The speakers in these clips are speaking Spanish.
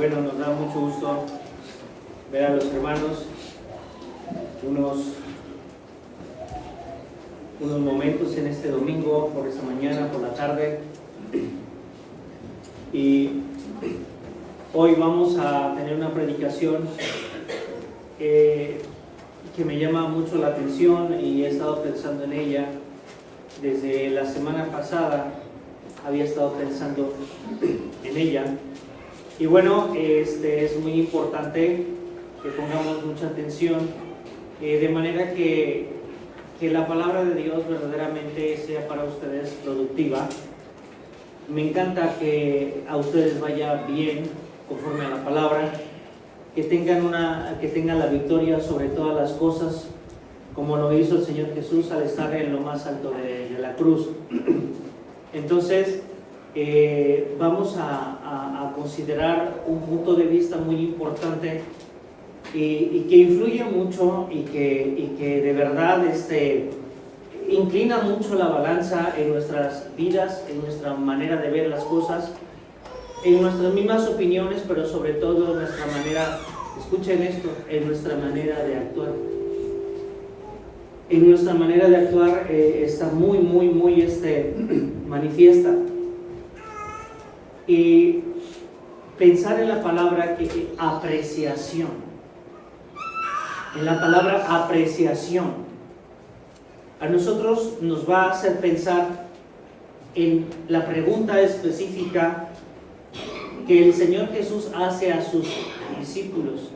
Bueno, nos da mucho gusto ver a los hermanos unos momentos en este domingo, por esta mañana, por la tarde. Y hoy vamos a tener una predicación que me llama mucho la atención y he estado pensando en ella desde la semana pasada. Había estado pensando en ella. Y bueno, es muy importante que pongamos mucha atención, de manera que la palabra de Dios verdaderamente sea para ustedes productiva. Me encanta que a ustedes vaya bien conforme a la palabra, que tengan la victoria sobre todas las cosas, como lo hizo el Señor Jesús al estar en lo más alto de la cruz. Entonces, vamos a considerar un punto de vista muy importante y que influye mucho y que de verdad inclina mucho la balanza en nuestras vidas, en nuestra manera de ver las cosas, en nuestras mismas opiniones, pero sobre todo en nuestra manera, escuchen esto, en nuestra manera de actuar. En nuestra manera de actuar está muy manifiesta. Y pensar en la palabra apreciación. En la palabra apreciación. A nosotros nos va a hacer pensar en la pregunta específica que el Señor Jesús hace a sus discípulos.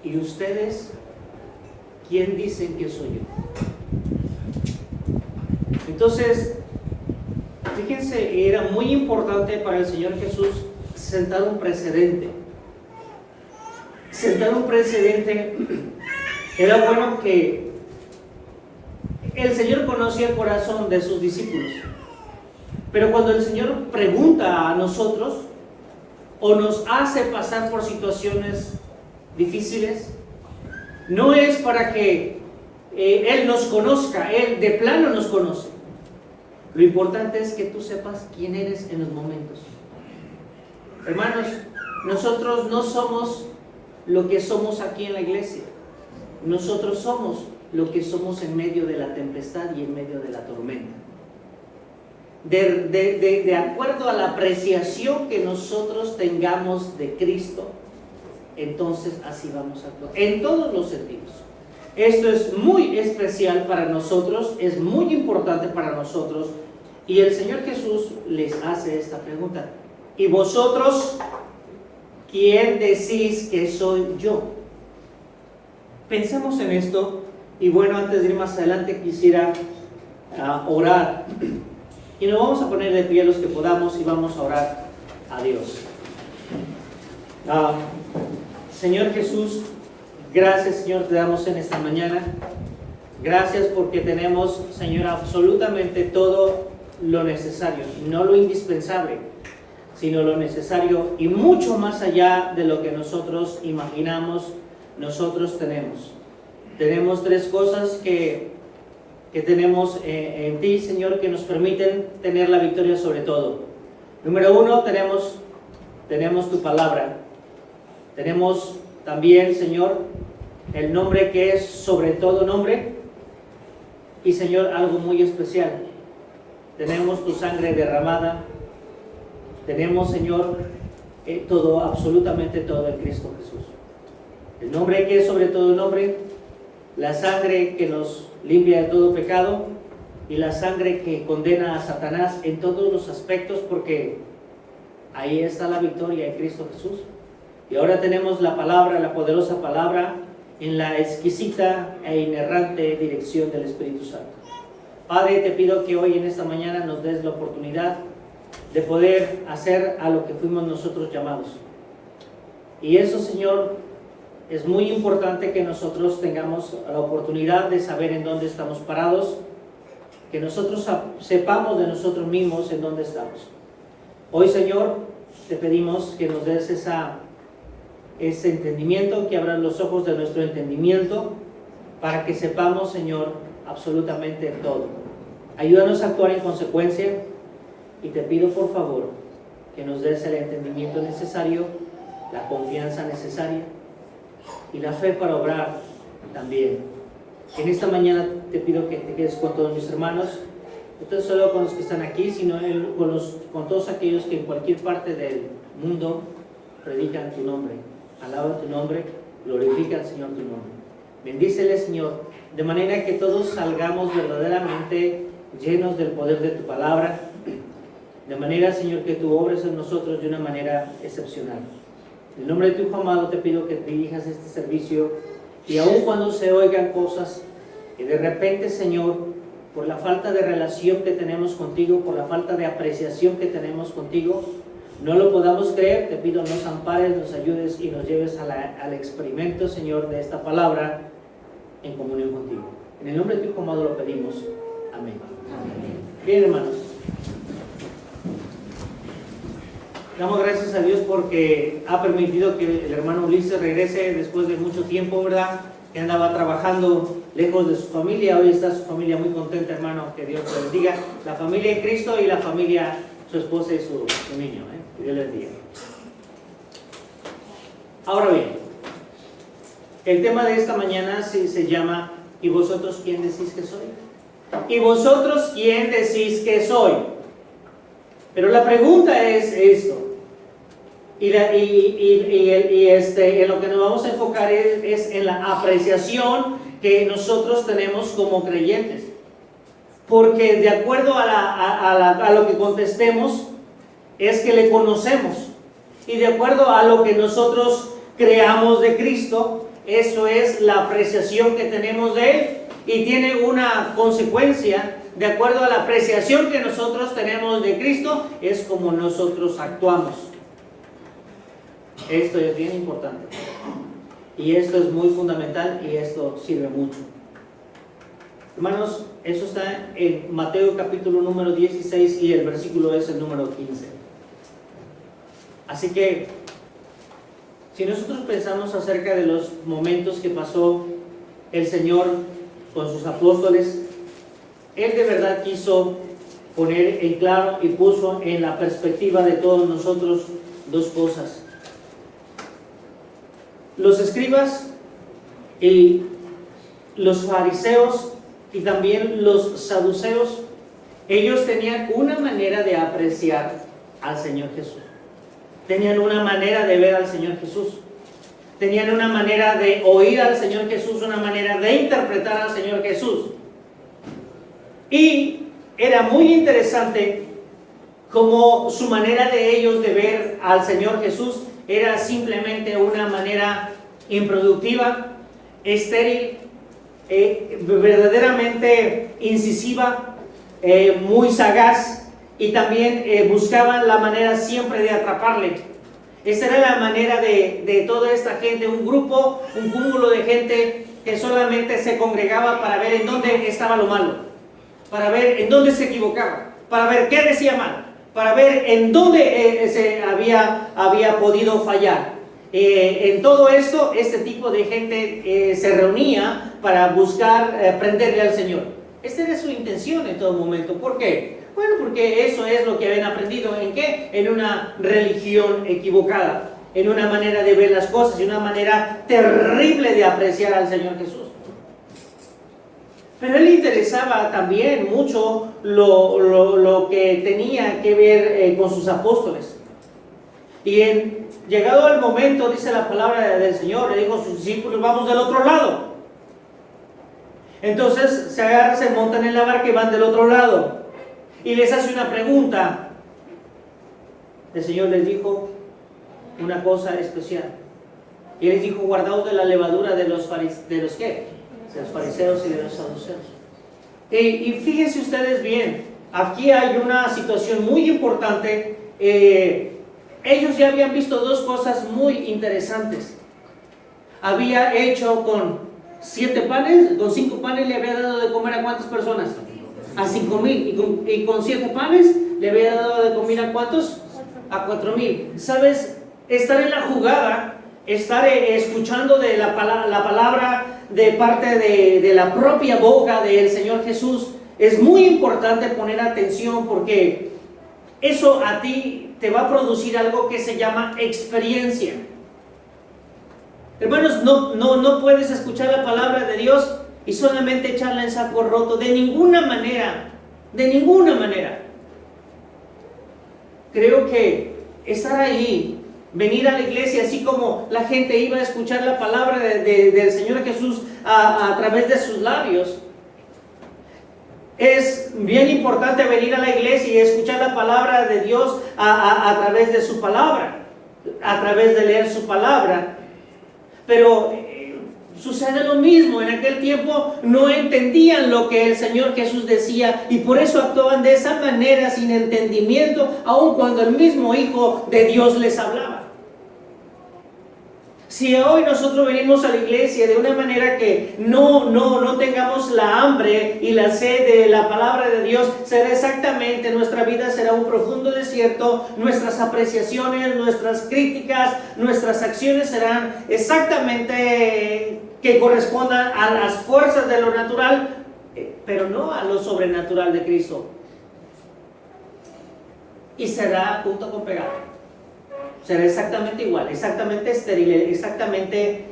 ¿Y ustedes quién dicen que soy yo? Entonces, fíjense, era muy importante para el Señor Jesús sentar un precedente. Sentar un precedente. Era bueno que el Señor conocía el corazón de sus discípulos. Pero cuando el Señor pregunta a nosotros o nos hace pasar por situaciones difíciles, no es para que Él nos conozca, Él de plano nos conoce. Lo importante es que tú sepas quién eres en los momentos. Hermanos, nosotros no somos lo que somos aquí en la iglesia. Nosotros somos lo que somos en medio de la tempestad y en medio de la tormenta. De acuerdo a la apreciación que nosotros tengamos de Cristo, entonces así vamos a actuar, en todos los sentidos. Esto es muy especial para nosotros, es muy importante para nosotros, y el Señor Jesús les hace esta pregunta: ¿y vosotros quién decís que soy yo? Pensemos en esto, y bueno, antes de ir más adelante quisiera orar, y nos vamos a poner de pie los que podamos y vamos a orar a Dios. Señor Jesús, gracias, Señor, te damos en esta mañana. Gracias porque tenemos, Señor, absolutamente todo lo necesario, no lo indispensable, sino lo necesario y mucho más allá de lo que nosotros imaginamos, nosotros tenemos. Tenemos tres cosas que tenemos en ti, Señor, que nos permiten tener la victoria sobre todo. Número uno, tenemos tu palabra. Tenemos también, Señor, el nombre que es sobre todo nombre. Y, Señor, algo muy especial. Tenemos tu sangre derramada. Tenemos, Señor, todo, absolutamente todo en Cristo Jesús. El nombre que es sobre todo nombre, la sangre que nos limpia de todo pecado y la sangre que condena a Satanás en todos los aspectos, porque ahí está la victoria en Cristo Jesús. Y ahora tenemos la palabra, la poderosa palabra, en la exquisita e inerrante dirección del Espíritu Santo. Padre, te pido que hoy en esta mañana nos des la oportunidad de poder hacer a lo que fuimos nosotros llamados. Y eso, Señor, es muy importante que nosotros tengamos la oportunidad de saber en dónde estamos parados, que nosotros sepamos de nosotros mismos en dónde estamos. Hoy, Señor, te pedimos que nos des ese entendimiento, que abran los ojos de nuestro entendimiento para que sepamos, Señor, absolutamente todo. Ayúdanos a actuar en consecuencia y te pido por favor que nos des el entendimiento necesario la confianza necesaria y la fe para obrar también. En esta mañana te pido que te quedes con todos mis hermanos, no solo con los que están aquí, sino con todos aquellos que en cualquier parte del mundo predican tu nombre, alaban tu nombre, glorifican, Señor, tu nombre. Bendícele, Señor, de manera que todos salgamos verdaderamente llenos del poder de tu palabra, de manera, Señor, que tú obres en nosotros de una manera excepcional. En el nombre de tu Hijo amado te pido que dirijas este servicio, y aun cuando se oigan cosas que de repente, Señor, por la falta de relación que tenemos contigo, por la falta de apreciación que tenemos contigo, no lo podamos creer, te pido nos ampares, nos ayudes y nos lleves al experimento, Señor, de esta palabra en comunión contigo. En el nombre de tu Hijo amado lo pedimos. Amén. Amén. Bien, hermanos. Damos gracias a Dios porque ha permitido que el hermano Ulises regrese después de mucho tiempo, ¿verdad? Que andaba trabajando lejos de su familia. Hoy está su familia muy contenta, hermano, que Dios le bendiga. La familia de Cristo y la familia, su esposa y su niño, que Dios les bendiga. Ahora bien, el tema de esta mañana se llama ¿y vosotros quién decís que soy? ¿Y vosotros quién decís que soy? Pero la pregunta es esto. En lo que nos vamos a enfocar es en la apreciación que nosotros tenemos como creyentes. Porque de acuerdo a lo que contestemos, es que le conocemos. Y de acuerdo a lo que nosotros creamos de Cristo, eso es la apreciación que tenemos de Él. Y tiene una consecuencia, de acuerdo a la apreciación que nosotros tenemos de Cristo, es como nosotros actuamos. Esto es bien importante. Y esto es muy fundamental y esto sirve mucho. Hermanos, eso está en Mateo capítulo número 16 y el versículo es el número 15. Así que, si nosotros pensamos acerca de los momentos que pasó el Señor con sus apóstoles, Él de verdad quiso poner en claro y puso en la perspectiva de todos nosotros dos cosas. Los escribas y los fariseos y también los saduceos, ellos tenían una manera de apreciar al Señor Jesús. Tenían una manera de ver al Señor Jesús. Tenían una manera de oír al Señor Jesús, una manera de interpretar al Señor Jesús. Y era muy interesante como su manera de ellos de ver al Señor Jesús era simplemente una manera improductiva, estéril, verdaderamente incisiva, muy sagaz, y también buscaban la manera siempre de atraparle. Esa era la manera de toda esta gente, un grupo, un cúmulo de gente que solamente se congregaba para ver en dónde estaba lo malo, para ver en dónde se equivocaba, para ver qué decía mal, para ver en dónde se había podido fallar. En todo esto, este tipo de gente se reunía para buscar prenderle al Señor. Esta era su intención en todo momento. ¿Por qué? Bueno, porque eso es lo que habían aprendido. ¿En qué? En una religión equivocada, en una manera de ver las cosas, en una manera terrible de apreciar al Señor Jesús. Pero a él le interesaba también mucho lo que tenía que ver con sus apóstoles. Y llegado el momento, dice la palabra del Señor, le dijo a sus discípulos, vamos del otro lado. Entonces se agarran, se montan en la barca y van del otro lado. Y les hace una pregunta. El Señor les dijo una cosa especial. Y les dijo, guardaos de la levadura de los fariseos y de los saduceos. Y fíjense ustedes bien, aquí hay una situación muy importante. Ellos ya habían visto dos cosas muy interesantes. Había hecho con 7 panes, con 5 panes le había dado de comer a ¿cuántas personas? A 5,000. Y con 7 panes le había dado de comer a ¿cuántos? A 4,000. ¿Sabes? Estar en la jugada, estar escuchando de la palabra de parte de la propia boca del Señor Jesús, es muy importante poner atención, porque eso a ti te va a producir algo que se llama experiencia. Hermanos, no puedes escuchar la palabra de Dios y solamente echarla en saco roto. De ninguna manera. De ninguna manera. Creo que estar ahí, venir a la iglesia, así como la gente iba a escuchar la palabra del Señor Jesús a través de sus labios, es bien importante venir a la iglesia y escuchar la palabra de Dios a través de su palabra, a través de leer su palabra. Pero sucede lo mismo. En aquel tiempo no entendían lo que el Señor Jesús decía y por eso actuaban de esa manera, sin entendimiento, aun cuando el mismo Hijo de Dios les hablaba. Si hoy nosotros venimos a la iglesia de una manera que no tengamos la hambre y la sed de la palabra de Dios, será exactamente, nuestra vida será un profundo desierto, nuestras apreciaciones, nuestras críticas, nuestras acciones serán exactamente que correspondan a las fuerzas de lo natural, pero no a lo sobrenatural de Cristo. Y será junto con pegado. Será exactamente igual, exactamente estéril, exactamente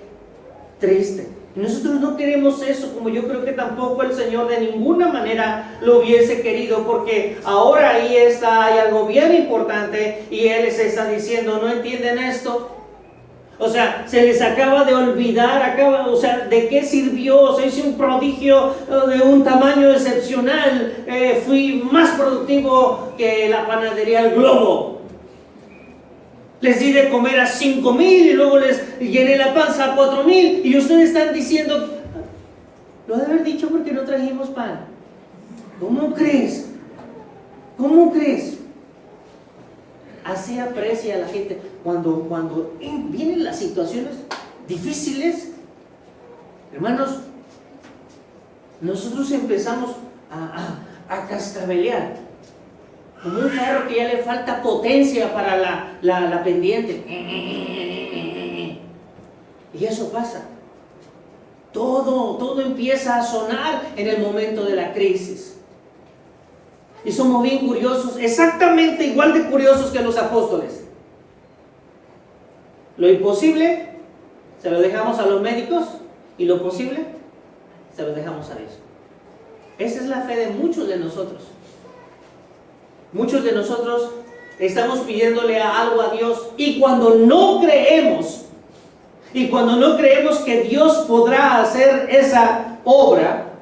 triste. Nosotros no queremos eso, como yo creo que tampoco el Señor de ninguna manera lo hubiese querido, porque ahora ahí hay algo bien importante y Él les está diciendo, ¿no entienden esto? O sea, se les acaba de olvidar, o sea, ¿de qué sirvió? O sea, hice un prodigio de un tamaño excepcional, fui más productivo que la panadería El Globo. Les di de comer a 5,000 y luego les llené la panza a 4,000 y ustedes están diciendo, lo ha de haber dicho porque no trajimos pan. ¿Cómo crees? ¿Cómo crees? Así aprecia a la gente cuando vienen las situaciones difíciles. Hermanos, nosotros empezamos a cascabelear. Como un carro que ya le falta potencia para la pendiente. Y eso pasa. Todo empieza a sonar en el momento de la crisis. Y somos bien curiosos, exactamente igual de curiosos que los apóstoles. Lo imposible se lo dejamos a los médicos y lo posible se lo dejamos a Dios. Esa es la fe de muchos de nosotros. Muchos de nosotros estamos pidiéndole algo a Dios y cuando no creemos que Dios podrá hacer esa obra,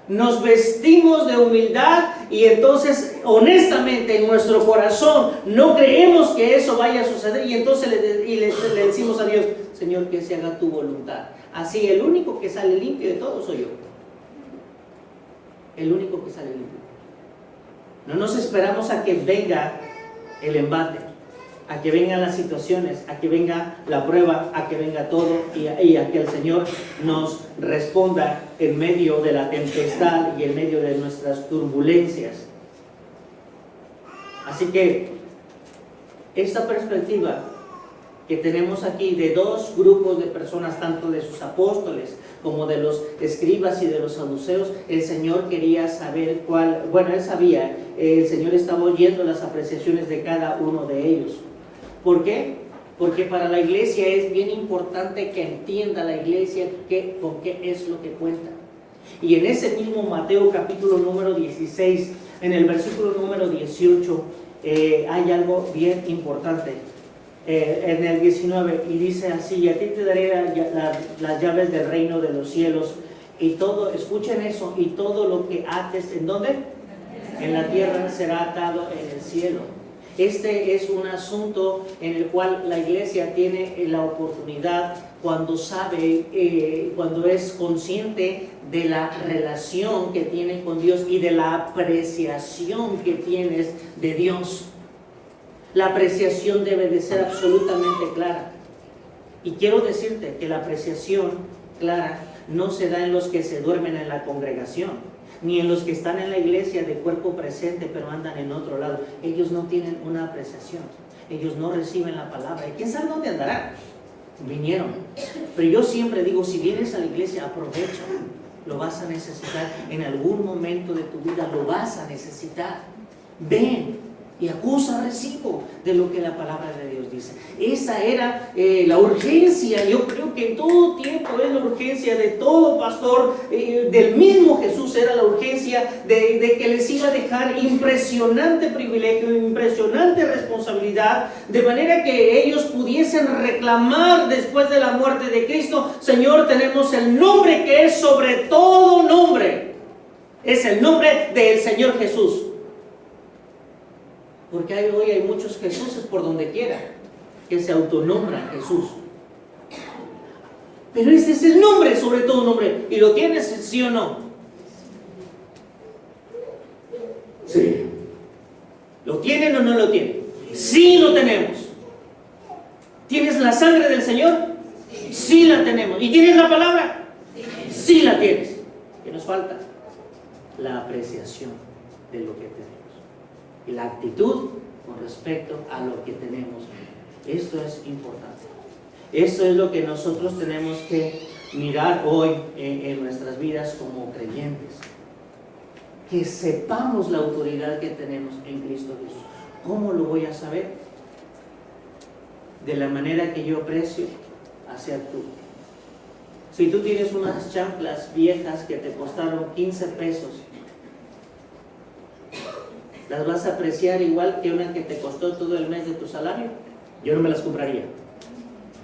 nos vestimos de humildad y entonces honestamente en nuestro corazón no creemos que eso vaya a suceder y entonces le decimos a Dios, Señor, que se haga tu voluntad. Así el único que sale limpio de todo soy yo. El único que sale limpio. No nos esperamos a que venga el embate, a que vengan las situaciones, a que venga la prueba, a que venga todo y a que el Señor nos responda en medio de la tempestad y en medio de nuestras turbulencias. Así que esta perspectiva que tenemos aquí de dos grupos de personas, tanto de sus apóstoles como de los escribas y de los saduceos, el Señor quería saber él sabía, el Señor estaba oyendo las apreciaciones de cada uno de ellos. ¿Por qué? Porque para la iglesia es bien importante que entienda la iglesia con qué es lo que cuenta. Y en ese mismo Mateo capítulo número 16, en el versículo número 18, hay algo bien importante. En el 19, y dice así, y a ti te daré las llaves del reino de los cielos, y todo, escuchen eso, y todo lo que ates, ¿en dónde? En la tierra será atado en el cielo. Este es un asunto en el cual la iglesia tiene la oportunidad, cuando sabe, cuando es consciente de la relación que tiene con Dios y de la apreciación que tienes de Dios. La apreciación debe de ser absolutamente clara. Y quiero decirte que la apreciación clara no se da en los que se duermen en la congregación, ni en los que están en la iglesia de cuerpo presente pero andan en otro lado. Ellos no tienen una apreciación, ellos no reciben la palabra. ¿Y quién sabe dónde andarán? Vinieron. Pero yo siempre digo, si vienes a la iglesia, aprovecha. Lo vas a necesitar en algún momento de tu vida, lo vas a necesitar. Ven. y acusa recibo de lo que la palabra de Dios dice. Esa era la urgencia. Yo creo que en todo tiempo es la urgencia de todo pastor, del mismo Jesús era la urgencia de que les iba a dejar impresionante privilegio, impresionante responsabilidad, de manera que ellos pudiesen reclamar después de la muerte de Cristo: Señor, tenemos el nombre que es sobre todo nombre. Es el nombre del Señor Jesús. Porque hoy hay muchos Jesuses por donde quiera que se autonombran Jesús. Pero ese es el nombre sobre todo nombre. ¿Y lo tienes, sí o no? Sí. ¿Lo tienen o no lo tienen? Sí lo tenemos. ¿Tienes la sangre del Señor? Sí la tenemos. ¿Y tienes la palabra? Sí la tienes. ¿Qué nos falta? La apreciación de lo que tenemos y la actitud con respecto a lo que tenemos. Esto es importante. Esto es lo que nosotros tenemos que mirar hoy en nuestras vidas como creyentes. Que sepamos la autoridad que tenemos en Cristo Jesús. ¿Cómo lo voy a saber? De la manera que yo aprecio hacia tú. Si tú tienes unas chanclas viejas que te costaron 15 pesos, ¿las vas a apreciar igual que una que te costó todo el mes de tu salario? Yo no me las compraría.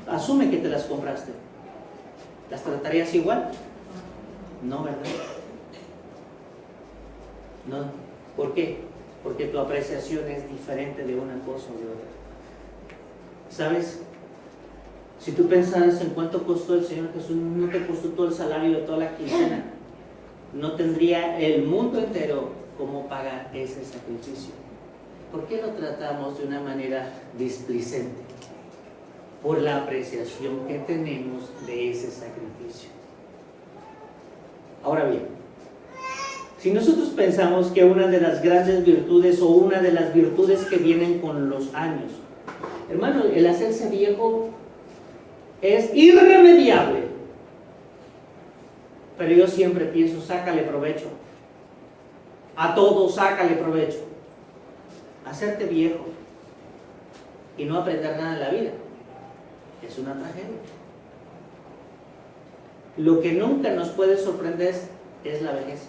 Asume que te las compraste. ¿Las tratarías igual? No, ¿verdad? No. ¿Por qué? Porque tu apreciación es diferente de una cosa o de otra. ¿Sabes? Si tú pensaras en cuánto costó el Señor Jesús, no te costó todo el salario de toda la quincena. No tendría el mundo entero cómo pagar ese sacrificio. ¿Por qué lo tratamos de una manera displicente? Por la apreciación que tenemos de ese sacrificio. Ahora bien, si nosotros pensamos que una de las grandes virtudes o una de las virtudes que vienen con los años, hermano, el hacerse viejo es irremediable. Pero yo siempre pienso, sácale provecho. A todo sácale provecho. Hacerte viejo y no aprender nada en la vida es una tragedia. Lo que nunca nos puede sorprender es la vejez.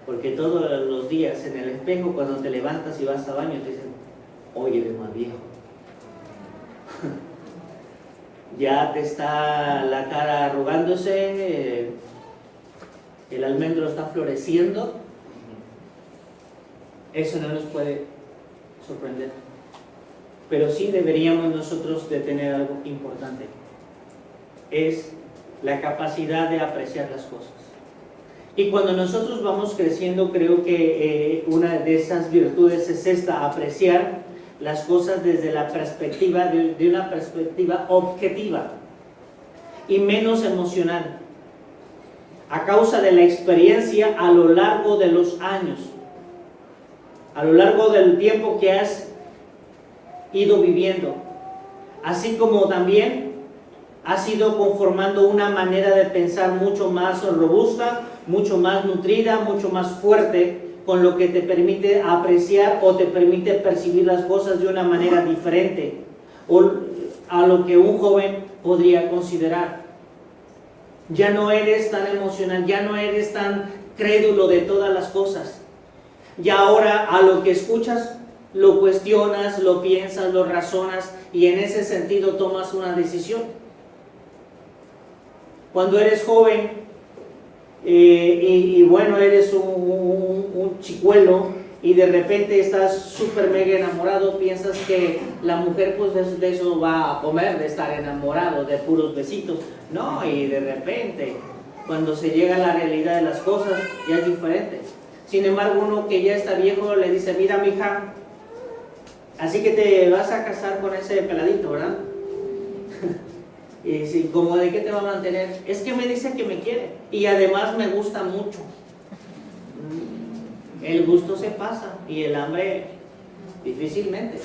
Porque todos los días en el espejo, cuando te levantas y vas a baño, te dicen: hoy eres más viejo. Ya te está la cara arrugándose, el almendro está floreciendo. Eso no nos puede sorprender. Pero sí deberíamos nosotros de tener algo importante. Es la capacidad de apreciar las cosas. Y cuando nosotros vamos creciendo, creo que una de esas virtudes es esta: apreciar las cosas desde la perspectiva, de una perspectiva objetiva y menos emocional, a causa de la experiencia a lo largo de los años, a lo largo del tiempo que has ido viviendo, así como también has ido conformando una manera de pensar mucho más robusta, mucho más nutrida, mucho más fuerte, con lo que te permite apreciar o te permite percibir las cosas de una manera diferente o a lo que un joven podría considerar. Ya no eres tan emocional, ya no eres tan crédulo de todas las cosas. Ya ahora a lo que escuchas lo cuestionas, lo piensas, lo razonas y en ese sentido tomas una decisión. Cuando eres joven y bueno, eres un chicuelo y de repente estás súper mega enamorado, piensas que la mujer pues de eso va a comer, de estar enamorado, de puros besitos. No, y de repente cuando se llega a la realidad de las cosas ya es diferente. Sin embargo, uno que ya está viejo le dice: mira, mija, así que te vas a casar con ese peladito, ¿verdad? Y si, ¿cómo de qué te va a mantener? Es que me dice que me quiere y además me gusta mucho. El gusto se pasa y el hambre difícilmente.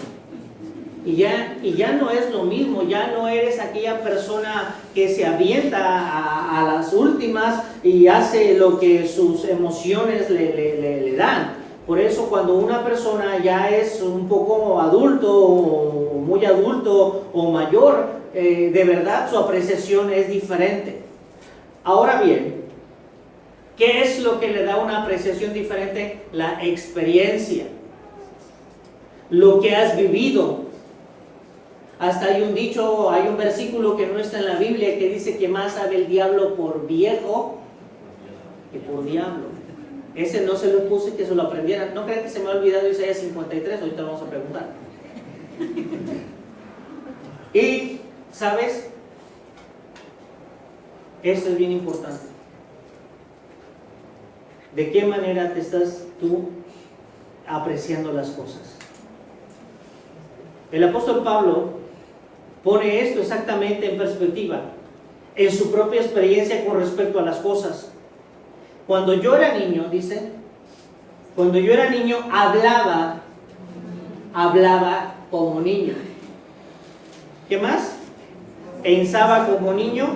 Y ya no es lo mismo, ya no eres aquella persona que se avienta a las últimas y hace lo que sus emociones le dan. Por eso cuando una persona ya es un poco adulto, o muy adulto o mayor, de verdad su apreciación es diferente. Ahora bien, ¿qué es lo que le da una apreciación diferente? La experiencia, lo que has vivido. Hasta hay un dicho, hay un versículo que no está en la Biblia que dice que más sabe el diablo por viejo que por diablo. Ese no se lo puse, que se lo aprendieran. No crean que se me ha olvidado Isaías 53, ahorita lo vamos a preguntar. Y, ¿sabes? Esto es bien importante. ¿De qué manera te estás tú apreciando las cosas? El apóstol Pablo pone esto exactamente en perspectiva, en su propia experiencia con respecto a las cosas. Cuando yo era niño, dice, cuando yo era niño hablaba como niño. ¿Qué más? Pensaba como niño,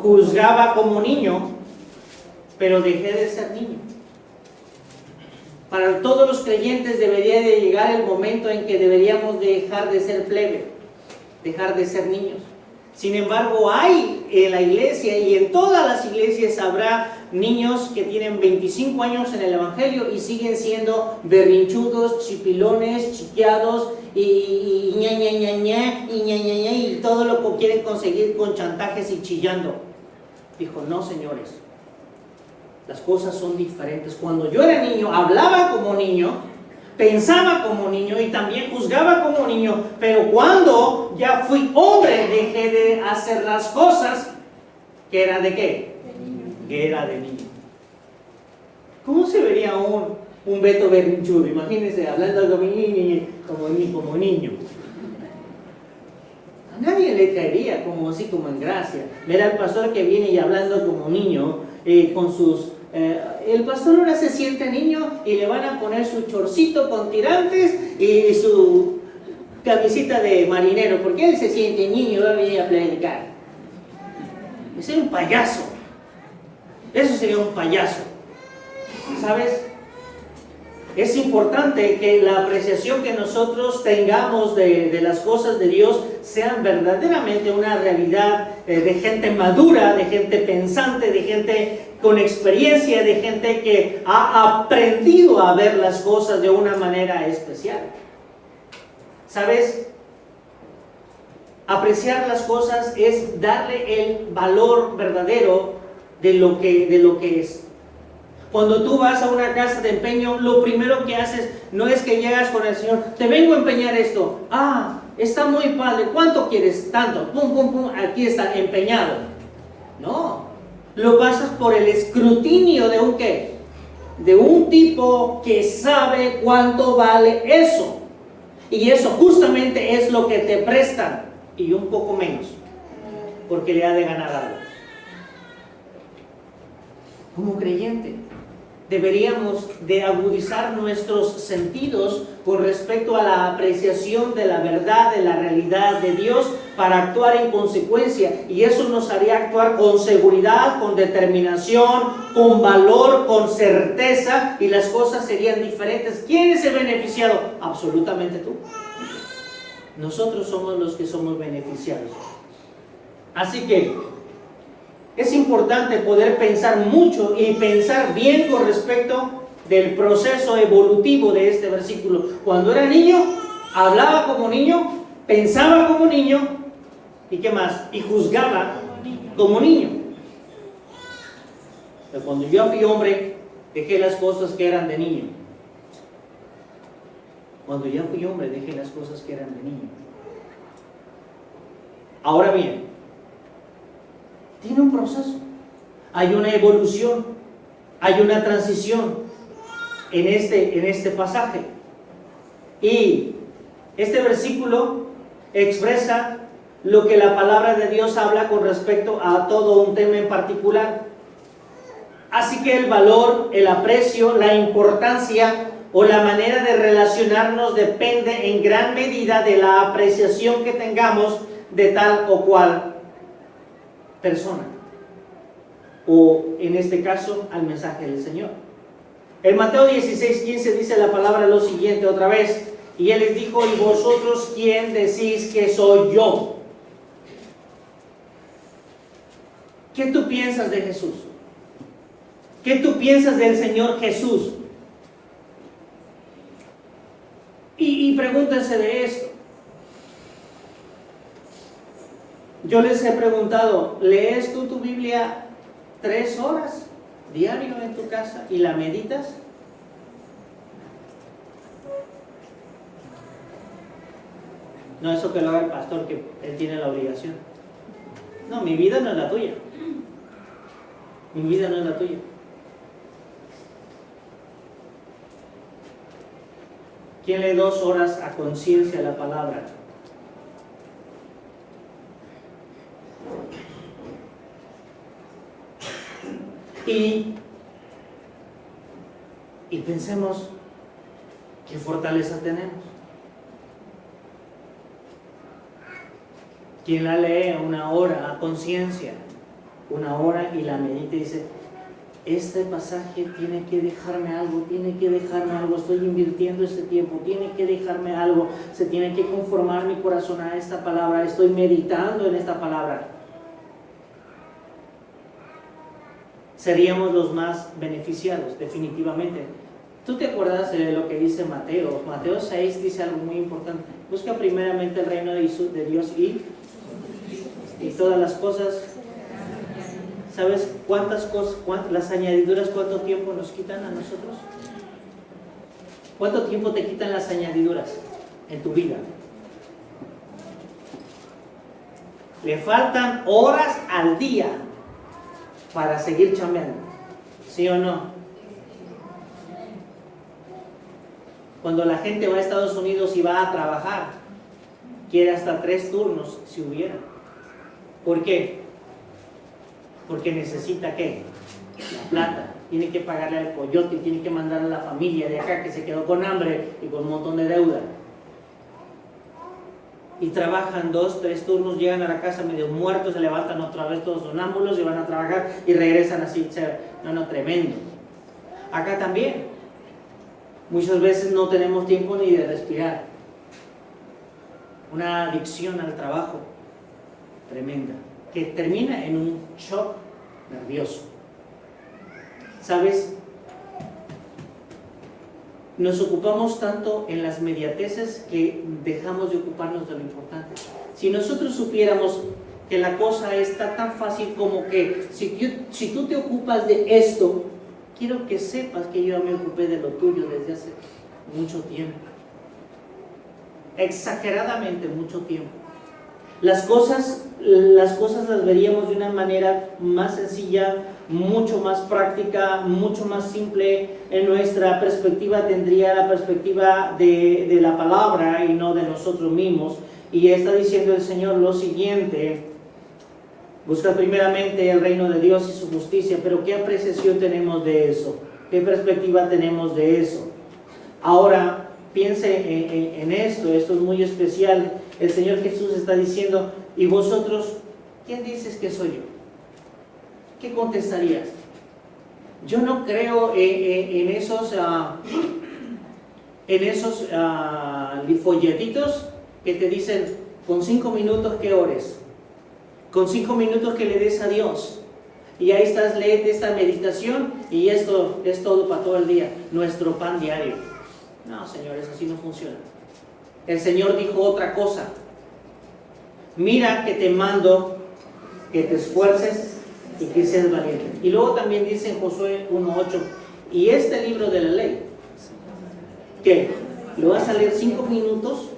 juzgaba como niño, pero dejé de ser niño. Para todos los creyentes debería de llegar el momento en que deberíamos dejar de ser plebe, dejar de ser niños. Sin embargo, hay en la iglesia y en todas las iglesias habrá niños que tienen 25 años en el evangelio y siguen siendo berrinchudos, chipilones, chiqueados y ña, ña, ña, ña, y ña, ña, ña, y todo lo que quieren conseguir con chantajes y chillando. Dijo, no, señores, las cosas son diferentes. Cuando yo era niño, hablaba como niño, pensaba como niño y también juzgaba como niño, pero cuando ya fui hombre dejé de hacer las cosas que era de qué, que era de niño. ¿Cómo se vería un Beto berrinchudo? Imagínense hablando como niño. A nadie le caería como así como en gracia ver al pastor que viene y hablando como niño con sus el pastor ahora se siente niño y le van a poner su chorcito con tirantes y su camisita de marinero, porque él se siente niño y va a venir a predicar. Ese es un payaso. Eso sería un payaso. ¿Sabes? Es importante que la apreciación que nosotros tengamos de las cosas de Dios sean verdaderamente una realidad de gente madura, de gente pensante, de gente con experiencia, de gente que ha aprendido a ver las cosas de una manera especial. ¿Sabes? Apreciar las cosas es darle el valor verdadero de lo que es. Cuando tú vas a una casa de empeño, lo primero que haces no es que llegas con el Señor, te vengo a empeñar esto. Ah, está muy padre, ¿cuánto quieres? Tanto, pum, pum, pum, aquí está, empeñado. No, lo pasas por el escrutinio de un ¿qué? De un tipo que sabe cuánto vale eso. Y eso justamente es lo que te prestan, y un poco menos, porque le ha de ganar algo. Como creyente, deberíamos de agudizar nuestros sentidos con respecto a la apreciación de la verdad, de la realidad de Dios, para actuar en consecuencia, y eso nos haría actuar con seguridad, con determinación, con valor, con certeza, y las cosas serían diferentes. ¿Quién es el beneficiado? Absolutamente tú. Nosotros somos los que somos beneficiados. Así que es importante poder pensar mucho y pensar bien con respecto del proceso evolutivo de este versículo. Cuando era niño, hablaba como niño, pensaba como niño, ¿y qué más? Y juzgaba como niño. Pero cuando yo fui hombre, dejé las cosas que eran de niño. Cuando ya fui hombre, dejé las cosas que eran de niño. Ahora bien, tiene un proceso, hay una evolución, hay una transición en este pasaje. Y este versículo expresa lo que la palabra de Dios habla con respecto a todo un tema en particular. Así que el valor, el aprecio, la importancia o la manera de relacionarnos depende en gran medida de la apreciación que tengamos de tal o cual persona, o en este caso al mensaje del Señor. En Mateo 16:15 dice la palabra lo siguiente otra vez. Y Él les dijo: ¿y vosotros quién decís que soy yo? ¿Qué tú piensas de Jesús? ¿Qué tú piensas del Señor Jesús? Y pregúntense de esto. Yo les he preguntado: ¿lees tú tu Biblia 3 horas diario en tu casa y la meditas? No, eso que lo haga el pastor, que él tiene la obligación. No, mi vida no es la tuya. Mi vida no es la tuya. ¿Quién lee 2 horas a conciencia la palabra? Y pensemos qué fortaleza tenemos. ¿Quién la lee 1 hora a conciencia? 1 hora y la medita y dice: este pasaje tiene que dejarme algo, estoy invirtiendo este tiempo, tiene que dejarme algo, se tiene que conformar mi corazón a esta palabra, estoy meditando en esta palabra. Seríamos los más beneficiados, definitivamente. ¿Tú te acuerdas de lo que dice Mateo? Mateo 6 dice algo muy importante: busca primeramente el reino de Dios y todas las cosas. ¿Sabes cuántas cosas, las añadiduras, cuánto tiempo nos quitan a nosotros? ¿Cuánto tiempo te quitan las añadiduras en tu vida? Le faltan horas al día para seguir chambeando, ¿sí o no? Cuando la gente va a Estados Unidos y va a trabajar, quiere hasta 3 turnos si hubiera. ¿Por qué? Porque necesita ¿qué? La plata. Tiene que pagarle al coyote, tiene que mandar a la familia de acá que se quedó con hambre y con un montón de deuda. Y trabajan 2, 3 turnos, llegan a la casa medio muertos, se levantan otra vez todos sonámbulos y van a trabajar y regresan así. No, tremendo. Acá también. Muchas veces no tenemos tiempo ni de respirar. Una adicción al trabajo tremenda, que termina en un shock nervioso. ¿Sabes? Nos ocupamos tanto en las inmediateces que dejamos de ocuparnos de lo importante. Si nosotros supiéramos que la cosa está tan fácil como que si tú te ocupas de esto, quiero que sepas que yo me ocupé de lo tuyo desde hace mucho tiempo. Exageradamente mucho tiempo. Las cosas las veríamos de una manera más sencilla, mucho más práctica, mucho más simple. En nuestra perspectiva tendría la perspectiva de la palabra y no de nosotros mismos. Y está diciendo el Señor lo siguiente: busca primeramente el reino de Dios y su justicia. Pero ¿qué apreciación tenemos de eso? ¿Qué perspectiva tenemos de eso? Ahora, piense en esto es muy especial. El Señor Jesús está diciendo: ¿y vosotros quién dices que soy yo? ¿Qué contestarías? Yo no creo en esos folletitos que te dicen con 5 minutos que ores, con 5 minutos que le des a Dios. Y ahí estás, léete esta meditación y esto es todo para todo el día, nuestro pan diario. No, señores, así no funciona. El Señor dijo otra cosa: mira que te mando que te esfuerces y que seas valiente. Y luego también dice en Josué 1:8: y este libro de la ley, ¿qué? ¿Lo vas a leer 5 minutos?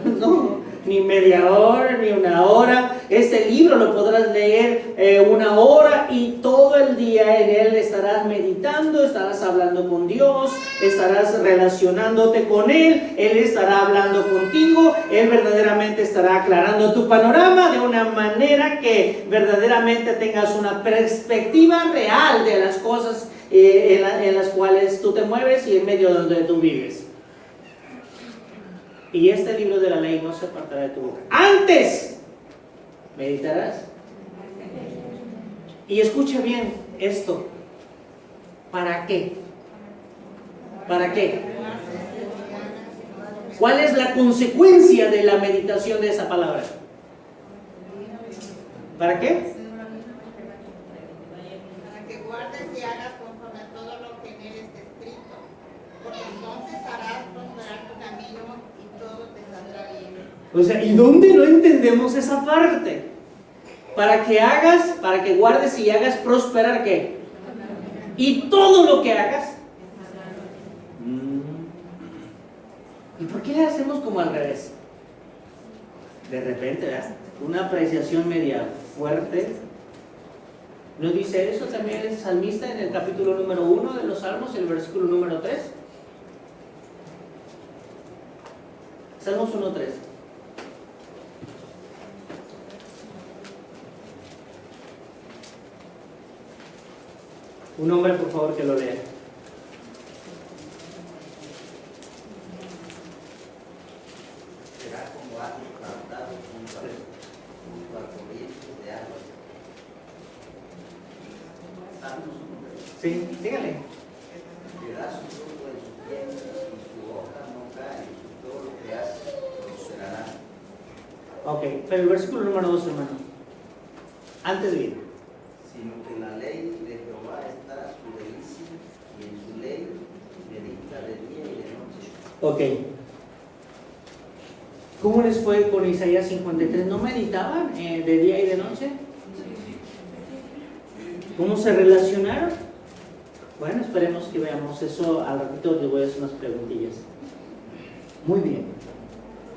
No, ni media hora, ni 1 hora. Este libro lo podrás leer 1 hora y todo el día en él estarás meditando, estarás hablando con Dios, estarás relacionándote con Él estará hablando contigo, Él verdaderamente estará aclarando tu panorama de una manera que verdaderamente tengas una perspectiva real de las cosas en las cuales tú te mueves y en medio de donde tú vives. Y este libro de la ley no se apartará de tu boca. Antes meditarás. Y escucha bien esto. ¿Para qué? ¿Para qué? ¿Cuál es la consecuencia de la meditación de esa palabra? ¿Para qué? Para que guardes y hagas conforme a todo lo que en él está escrito, porque entonces harás prosperar tu camino y todo te saldrá bien. O sea, ¿y dónde no entendemos esa parte? Para que guardes y hagas prosperar ¿qué? Y todo lo que hagas. ¿Y por qué le hacemos como al revés? De repente, ¿verdad? Una apreciación media fuerte. ¿No dice eso también el salmista en el capítulo número 1 de los Salmos, el versículo número 3? Salmos 1:3. Un hombre, por favor, que lo lea. Será como árbol plantado junto a corrientes de agua. Salmos 1:3. Sí, dígale. Verá su fruto en su tiempo y su hoja no cae, y todo lo que hace prosperará. Ok, pero el versículo número 2, hermano. Antes bien. Sino que en la ley de Jehová está su delicia, y en su ley medita de día y de noche. Ok. ¿Cómo les fue con Isaías 53? ¿No meditaban de día y de noche? ¿Cómo se relacionaron? Bueno, esperemos que veamos eso al ratito. Les voy a hacer unas preguntillas. Muy bien.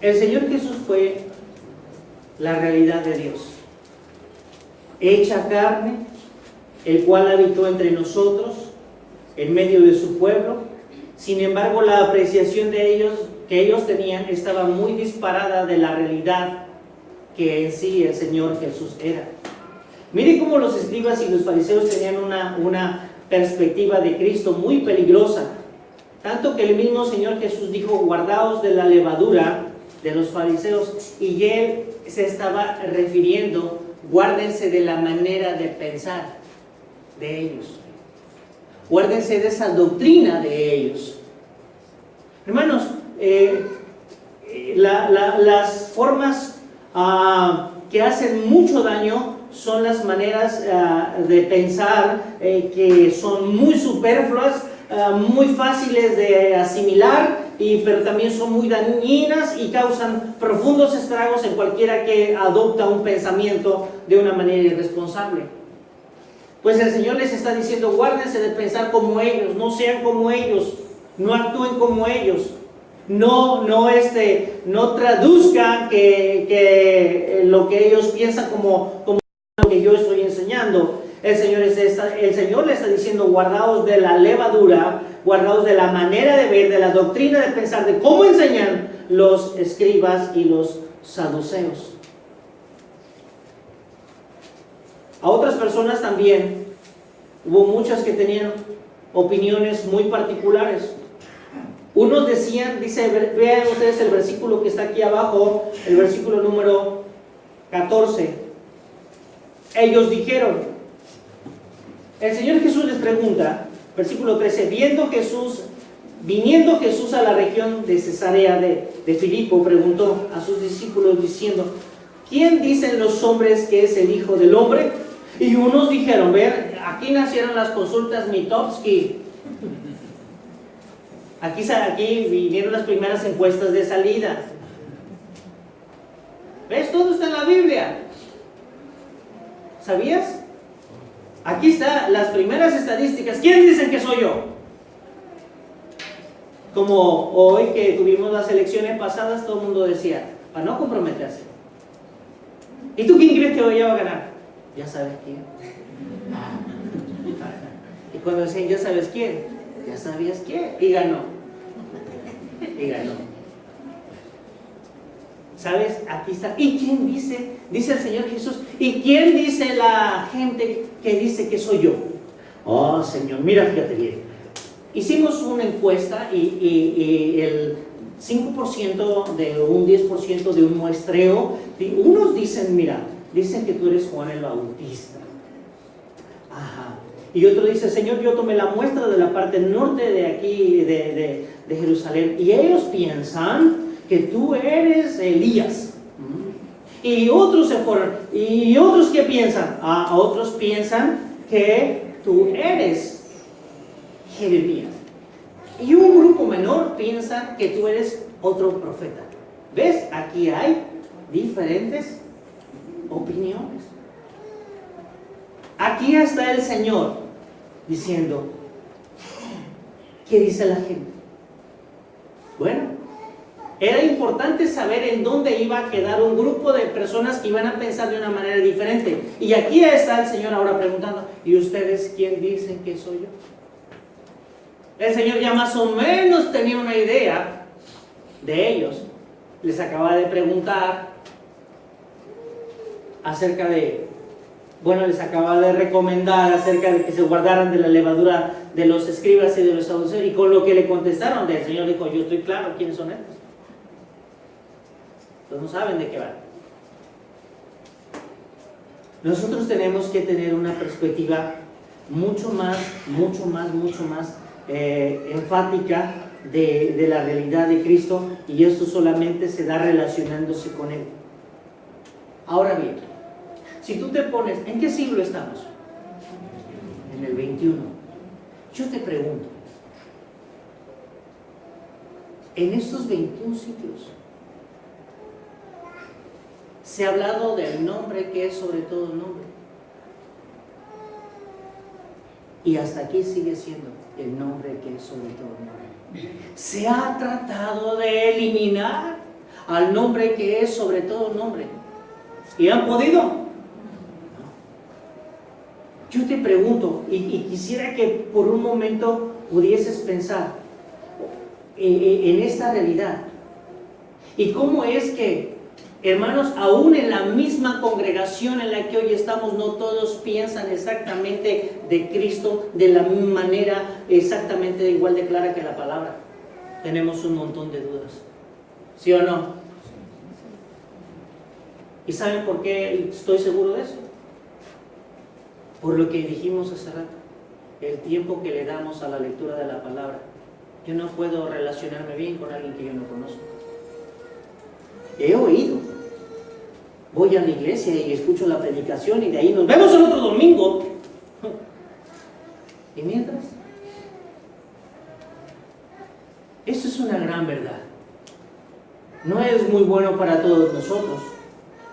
El Señor Jesús fue la realidad de Dios, hecha carne, el cual habitó entre nosotros, en medio de su pueblo. Sin embargo, la apreciación de ellos que ellos tenían estaba muy disparada de la realidad que en sí el Señor Jesús era. Miren cómo los escribas y los fariseos tenían una perspectiva de Cristo muy peligrosa, tanto que el mismo Señor Jesús dijo: guardaos de la levadura de los fariseos, y él se estaba refiriendo: guárdense de la manera de pensar de ellos, guárdense de esa doctrina de ellos. Hermanos, las formas que hacen mucho daño son las maneras de pensar que son muy superfluas, muy fáciles de asimilar, pero también son muy dañinas y causan profundos estragos en cualquiera que adopta un pensamiento de una manera irresponsable. Pues el Señor les está diciendo: guárdense de pensar como ellos, no sean como ellos, no actúen como ellos, no traduzcan que lo que ellos piensan como lo que yo estoy enseñando. El Señor le está diciendo: guardaos de la levadura, guardaos de la manera de ver, de la doctrina de pensar, de cómo enseñan los escribas y los saduceos. A otras personas también hubo muchas que tenían opiniones muy particulares. Unos decían, vean ustedes el versículo que está aquí abajo, el versículo número 14. Ellos dijeron, el Señor Jesús les pregunta, versículo 13, viniendo Jesús a la región de Cesarea de Filipo, preguntó a sus discípulos diciendo: ¿quién dicen los hombres que es el Hijo del Hombre? Y unos dijeron, aquí nacieron las consultas Mitofsky. Aquí vinieron las primeras encuestas de salida. ¿Ves? Todo está en la Biblia. ¿Sabías? Aquí están las primeras estadísticas. ¿Quién dicen que soy yo? Como hoy que tuvimos las elecciones pasadas, todo el mundo decía, para no comprometerse: ¿y tú quién crees que hoy va a ganar? Ya sabes quién. Y cuando decían, ya sabes quién, ya sabías quién. Y ganó. ¿Sabes? Aquí está. ¿Y quién dice? Dice el Señor Jesús. ¿Y quién dice la gente que dice que soy yo? Oh, Señor, mira, fíjate bien. Hicimos una encuesta y el 5% de un 10% de un muestreo. Unos dicen, mira, dicen que tú eres Juan el Bautista. Ajá. Y otro dice, Señor, yo tomé la muestra de la parte norte de aquí, de Jerusalén. Y ellos piensan que tú eres Elías. Y otros se fueron. ¿Y otros qué piensan? Otros piensan que tú eres Jeremías. Y un grupo menor piensa que tú eres otro profeta. ¿Ves? Aquí hay diferentes opiniones. Aquí está el Señor diciendo, ¿qué dice la gente? Bueno, era importante saber en dónde iba a quedar un grupo de personas que iban a pensar de una manera diferente. Y aquí está el Señor ahora preguntando, ¿y ustedes quién dicen que soy yo? El Señor ya más o menos tenía una idea de ellos. Les acaba de preguntar acerca de, les acaba de recomendar acerca de que se guardaran de la levadura de los escribas y de los saduceos. Y con lo que le contestaron, el Señor dijo, yo estoy claro quiénes son estos. Entonces no saben de qué van. Nosotros tenemos que tener una perspectiva mucho más enfática de la realidad de Cristo, y esto solamente se da relacionándose con Él. Ahora bien, si tú te pones, ¿en qué siglo estamos? En el 21. Yo te pregunto, en estos 21 siglos se ha hablado del nombre que es sobre todo nombre, y hasta aquí sigue siendo el nombre que es sobre todo nombre. Se ha tratado de eliminar al nombre que es sobre todo nombre, ¿y han podido? No. Yo te pregunto, y quisiera que por un momento pudieses pensar en esta realidad, y cómo es que, hermanos, aún en la misma congregación en la que hoy estamos, no todos piensan exactamente de Cristo de la misma manera, exactamente igual de clara que la palabra. Tenemos un montón de dudas, ¿sí o no? ¿Y saben por qué estoy seguro de eso? Por lo que dijimos hace rato, el tiempo que le damos a la lectura de la palabra. Yo no puedo relacionarme bien con alguien que yo no conozco. He oído. Voy a la iglesia y escucho la predicación y de ahí nos vemos el otro domingo. ¿Y mientras? Eso es una gran verdad. No es muy bueno para todos nosotros,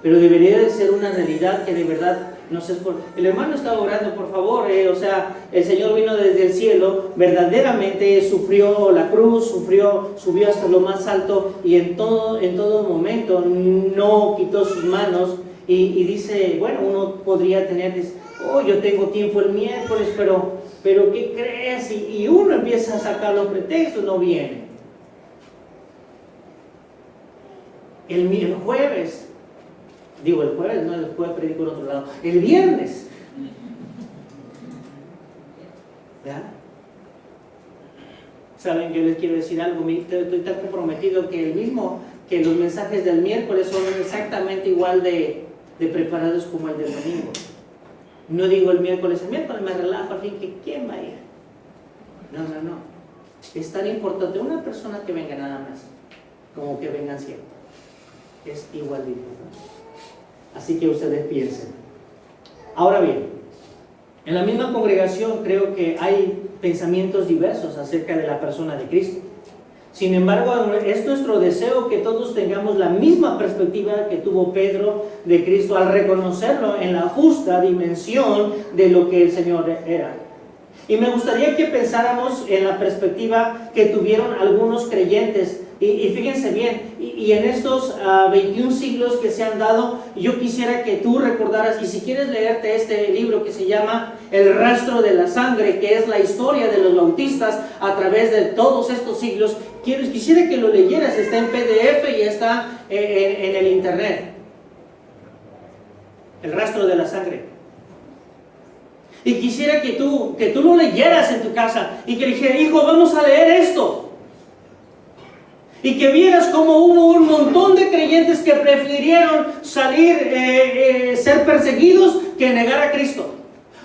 pero debería de ser una realidad que de verdad nos esfuerza. El hermano estaba orando, por favor, el Señor vino desde el cielo, verdaderamente sufrió la cruz, subió hasta lo más alto, y en todo momento no quitó sus manos, y dice, bueno, uno podría tener, yo tengo tiempo el miércoles, pero ¿qué crees? Y uno empieza a sacar los pretextos, no viene. El jueves, el jueves, no, el jueves predico en otro lado, el viernes, ¿verdad? Saben, yo les quiero decir algo, estoy tan comprometido que los mensajes del miércoles son exactamente igual de preparados como el del domingo. No digo el miércoles me relajo, al fin, que ¿quién va a ir? No, es tan importante una persona que venga nada más, como que vengan siempre, es igual de importante. Así que ustedes piensen. Ahora bien, en la misma congregación creo que hay pensamientos diversos acerca de la persona de Cristo. Sin embargo, es nuestro deseo que todos tengamos la misma perspectiva que tuvo Pedro de Cristo al reconocerlo en la justa dimensión de lo que el Señor era. Y me gustaría que pensáramos en la perspectiva que tuvieron algunos creyentes. Y fíjense bien, y en estos 21 siglos que se han dado, yo quisiera que tú recordaras, y si quieres leerte este libro que se llama El rastro de la sangre, que es la historia de los bautistas a través de todos estos siglos, quisiera que lo leyeras. Está en PDF y está en el internet. El rastro de la sangre. Y quisiera que tú lo leyeras en tu casa y que dijeras, hijo, vamos a leer esto. Y que vieras cómo hubo un montón de creyentes que prefirieron ser perseguidos que negar a Cristo.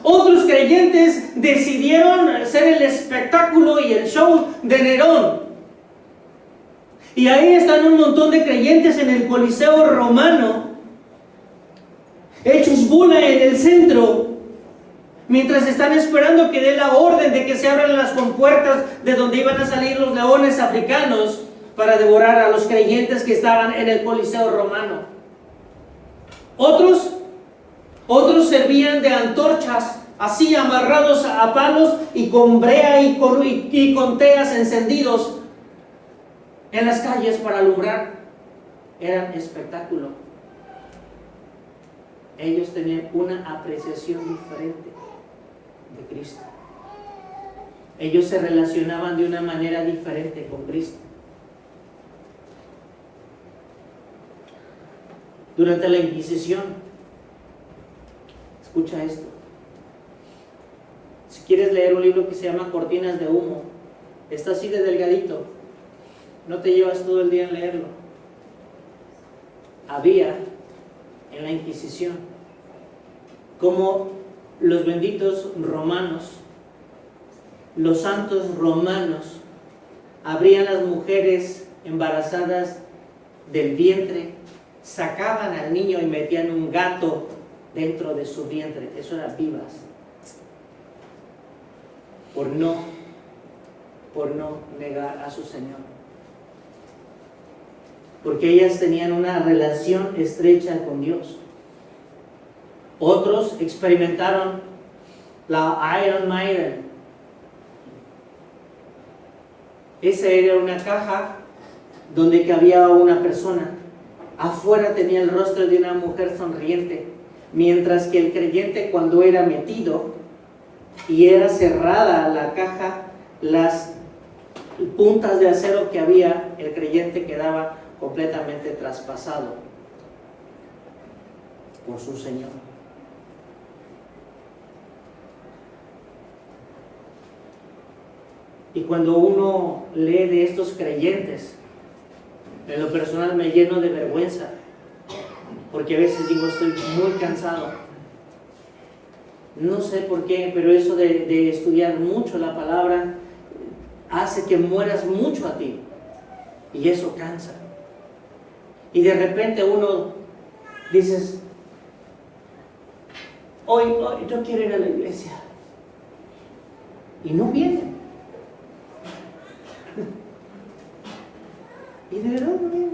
Otros creyentes decidieron hacer el espectáculo y el show de Nerón. Y ahí están un montón de creyentes en el Coliseo romano, hechos bola en el centro, mientras están esperando que dé la orden de que se abran las compuertas de donde iban a salir los leones africanos para devorar a los creyentes que estaban en el Coliseo romano. Otros servían de antorchas, así amarrados a palos y con brea y con teas encendidos en las calles para alumbrar. Eran espectáculo. Ellos tenían una apreciación diferente de Cristo. Ellos se relacionaban de una manera diferente con Cristo. Durante la Inquisición, escucha esto. Si quieres leer un libro que se llama Cortinas de Humo, está así de delgadito. No te llevas todo el día en leerlo. Había en la Inquisición como los benditos romanos, los santos romanos, abrían las mujeres embarazadas del vientre, sacaban al niño y metían un gato dentro de su vientre. Eso eran vivas. Por no negar a su Señor. Porque ellas tenían una relación estrecha con Dios. Otros experimentaron la Iron Maiden. Esa era una caja donde cabía una persona. Afuera tenía el rostro de una mujer sonriente, mientras que el creyente, cuando era metido y era cerrada la caja, las puntas de acero que había, el creyente quedaba completamente traspasado por su Señor. Y cuando uno lee de estos creyentes, en lo personal me lleno de vergüenza, porque a veces digo, estoy muy cansado. No sé por qué, pero eso de estudiar mucho la palabra hace que mueras mucho a ti, y eso cansa. Y de repente uno dices, hoy no quiero ir a la iglesia, y no viene. Y de verdad no viene.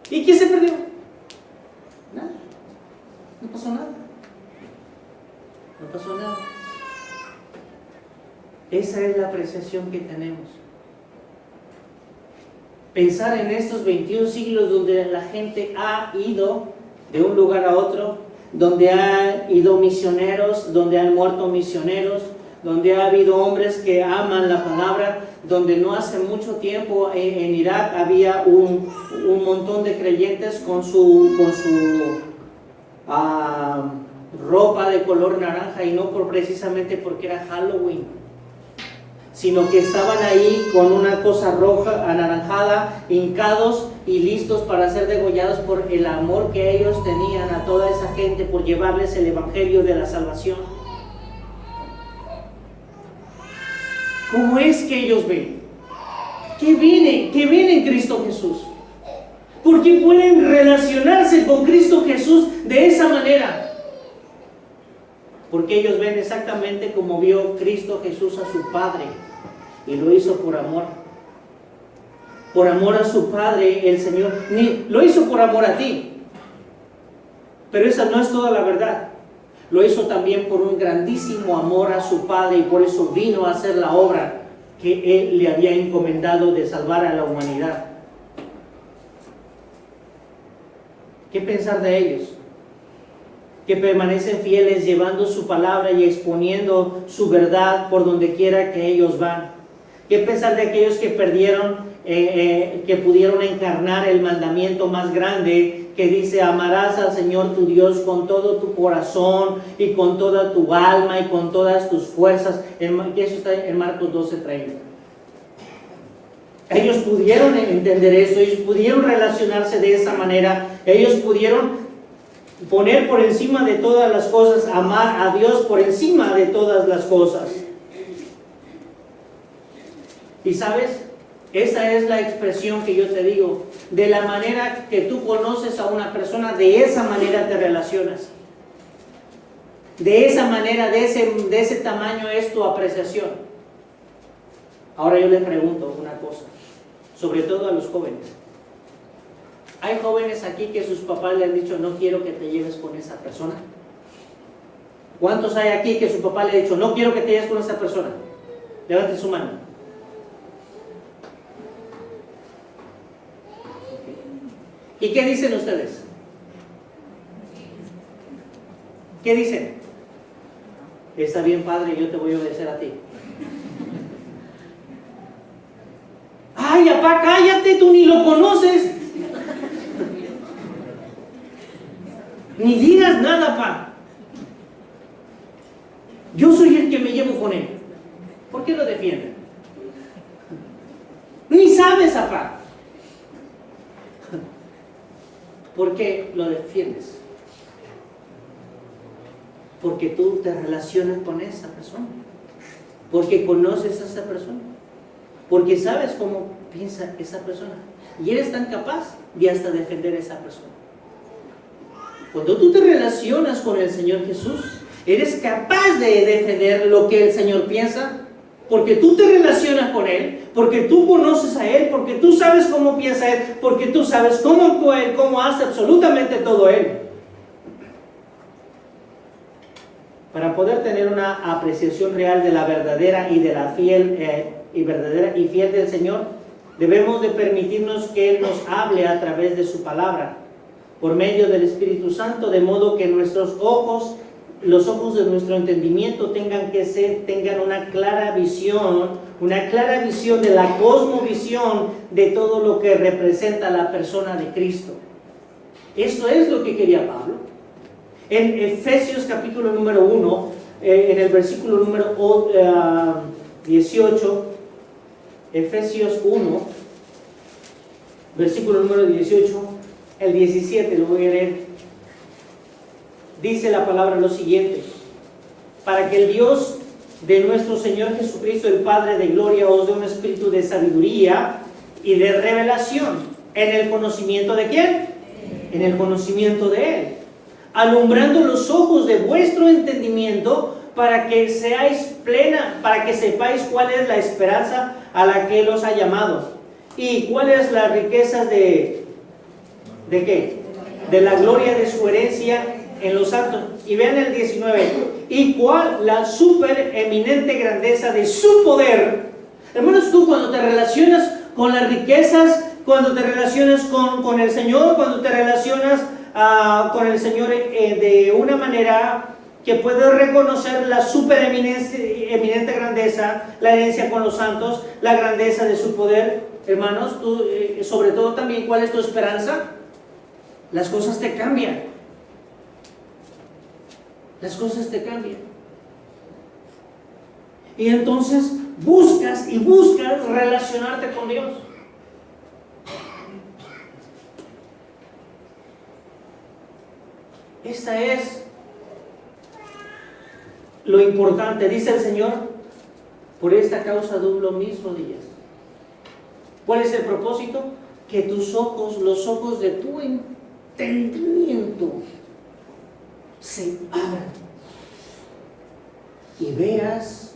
¿Y qué se perdió? Nada. No pasó nada. No pasó nada. Esa es la apreciación que tenemos. Pensar en estos 21 siglos donde la gente ha ido de un lugar a otro, donde han ido misioneros, donde han muerto misioneros, donde ha habido hombres que aman la palabra, donde no hace mucho tiempo en Irak había un montón de creyentes con su ropa de color naranja, y no precisamente porque era Halloween, sino que estaban ahí con una cosa roja, anaranjada, hincados y listos para ser degollados por el amor que ellos tenían a toda esa gente, por llevarles el evangelio de la salvación. ¿Cómo es que ellos ven? ¿Qué ven en Cristo Jesús? ¿Por qué pueden relacionarse con Cristo Jesús de esa manera? Porque ellos ven exactamente como vio Cristo Jesús a su Padre, y lo hizo por amor. Por amor a su Padre, el Señor lo hizo por amor a ti. Pero esa no es toda la verdad. Lo hizo también por un grandísimo amor a su Padre, y por eso vino a hacer la obra que Él le había encomendado de salvar a la humanidad. ¿Qué pensar de ellos? Que permanecen fieles llevando su palabra y exponiendo su verdad por donde quiera que ellos van. ¿Qué pensar de aquellos que perdieron, que pudieron encarnar el mandamiento más grande que dice: amarás al Señor tu Dios con todo tu corazón y con toda tu alma y con todas tus fuerzas? Eso está en Marcos 12:30. Ellos pudieron entender eso, ellos pudieron relacionarse de esa manera, ellos pudieron Poner por encima de todas las cosas, amar a Dios por encima de todas las cosas. Y sabes, esa es la expresión que yo te digo. De la manera que tú conoces a una persona, de esa manera te relacionas. De esa manera, de ese tamaño es tu apreciación. Ahora yo les pregunto una cosa, sobre todo a los jóvenes. Hay jóvenes aquí que sus papás le han dicho, no quiero que te lleves con esa persona. ¿Cuántos hay aquí que su papá le ha dicho, no quiero que te lleves con esa persona? Levanten su mano. ¿Y qué dicen ustedes? ¿Qué dicen? Está bien, padre, yo te voy a obedecer a ti. Ay, papá, cállate, tú ni lo conoces. Ni digas nada, papá. Yo soy el que me llevo con él. ¿Por qué lo defienden? Ni sabes, papá. ¿Por qué lo defiendes? Porque tú te relacionas con esa persona. Porque conoces a esa persona. Porque sabes cómo piensa esa persona. Y eres tan capaz de hasta defender a esa persona. Cuando tú te relacionas con el Señor Jesús, eres capaz de defender lo que el Señor piensa. Porque tú te relacionas con Él, porque tú conoces a Él, porque tú sabes cómo piensa Él, porque tú sabes cómo actúa Él, cómo hace absolutamente todo Él. Para poder tener una apreciación real de la verdadera y de la fiel verdadera y fiel del Señor, debemos de permitirnos que Él nos hable a través de su palabra, por medio del Espíritu Santo, de modo que nuestros ojos, los ojos de nuestro entendimiento tengan una clara visión de la cosmovisión de todo lo que representa la persona de Cristo. Esto es lo que quería Pablo. En Efesios capítulo número 1, en el versículo número 18, Efesios 1, versículo número 18, el 17, lo voy a leer. Dice la palabra lo siguiente: para que el Dios de nuestro Señor Jesucristo, el Padre de gloria, os dé un espíritu de sabiduría y de revelación en el conocimiento de ¿quién? En el conocimiento de Él, alumbrando los ojos de vuestro entendimiento, para que sepáis cuál es la esperanza a la que Él os ha llamado, y cuáles las riquezas ¿de qué? De la gloria de su herencia en los santos. Y vean el 19, y cuál la supereminente grandeza de su poder. Hermanos, tú cuando te relacionas con las riquezas, cuando te relacionas con el Señor, cuando te relacionas con el Señor de una manera que puedes reconocer la supereminente grandeza, la herencia con los santos, la grandeza de su poder, hermanos, tú, sobre todo también, ¿cuál es tu esperanza? Las cosas te cambian. Las cosas te cambian. Y entonces buscas relacionarte con Dios. Esta es lo importante, dice el Señor: por esta causa doy lo mismo días. ¿Cuál es el propósito? Que tus ojos, los ojos de tu entendimiento, se abran y veas,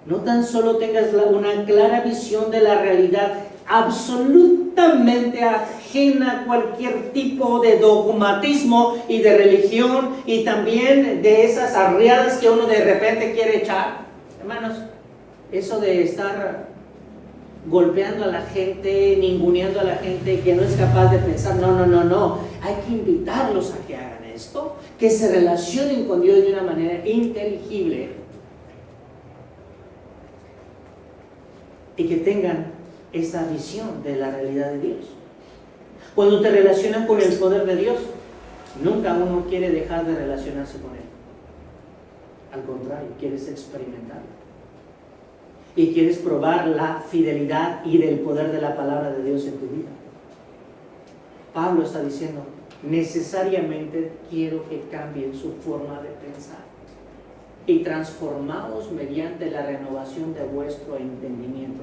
no tan solo tengas una clara visión de la realidad absolutamente ajena a cualquier tipo de dogmatismo y de religión, y también de esas arriadas que uno de repente quiere echar. Hermanos, eso de estar golpeando a la gente, ninguneando a la gente que no es capaz de pensar, no, hay que invitarlos a que hagan esto, que se relacionen con Dios de una manera inteligible y que tengan esa visión de la realidad de Dios. Cuando te relacionas con el poder de Dios, nunca uno quiere dejar de relacionarse con Él. Al contrario, quieres experimentarlo. Y quieres probar la fidelidad y del poder de la palabra de Dios en tu vida. Pablo está diciendo, necesariamente quiero que cambien su forma de pensar y transformaos mediante la renovación de vuestro entendimiento.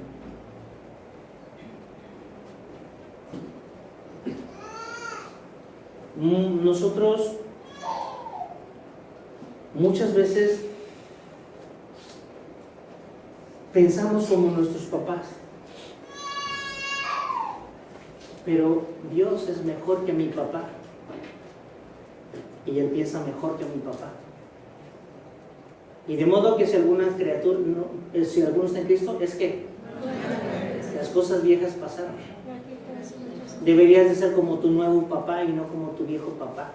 Nosotros muchas veces pensamos como nuestros papás, pero Dios es mejor que mi papá y Él piensa mejor que mi papá. Y de modo que si alguna criatura, si alguno está en Cristo, es que las cosas viejas pasaron. Deberías de ser como tu nuevo papá y no como tu viejo papá.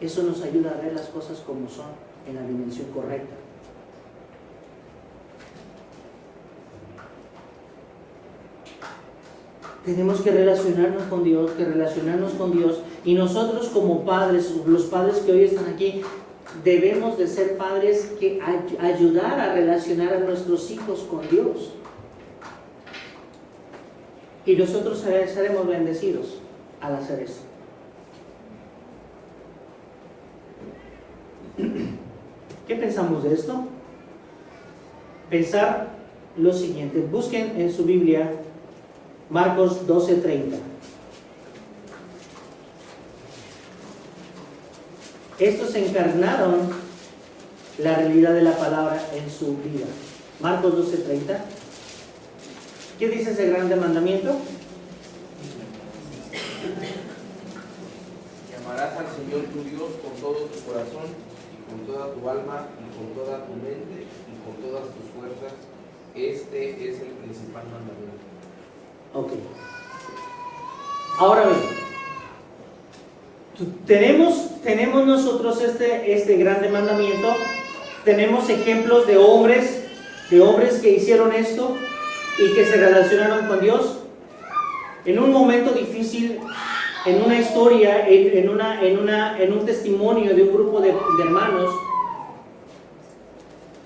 Eso nos ayuda a ver las cosas como son, en la dimensión correcta. Tenemos que relacionarnos con Dios, y nosotros como padres, los padres que hoy están aquí, debemos de ser padres que ayudar a relacionar a nuestros hijos con Dios. Y nosotros seremos bendecidos al hacer eso. ¿Qué pensamos de esto? Pensar lo siguiente. Busquen en su Biblia Marcos 12:30. Estos encarnaron la realidad de la palabra en su vida. Marcos 12:30. ¿Qué dice ese grande mandamiento? Y amarás al Señor tu Dios con todo tu corazón, y con toda tu alma, y con toda tu mente, y con todas tus fuerzas. Este es el principal mandamiento. Ok. Ahora bien, tenemos nosotros este grande mandamiento. Tenemos ejemplos de hombres que hicieron esto y que se relacionaron con Dios en un momento difícil, en una historia, en un testimonio de un grupo de hermanos.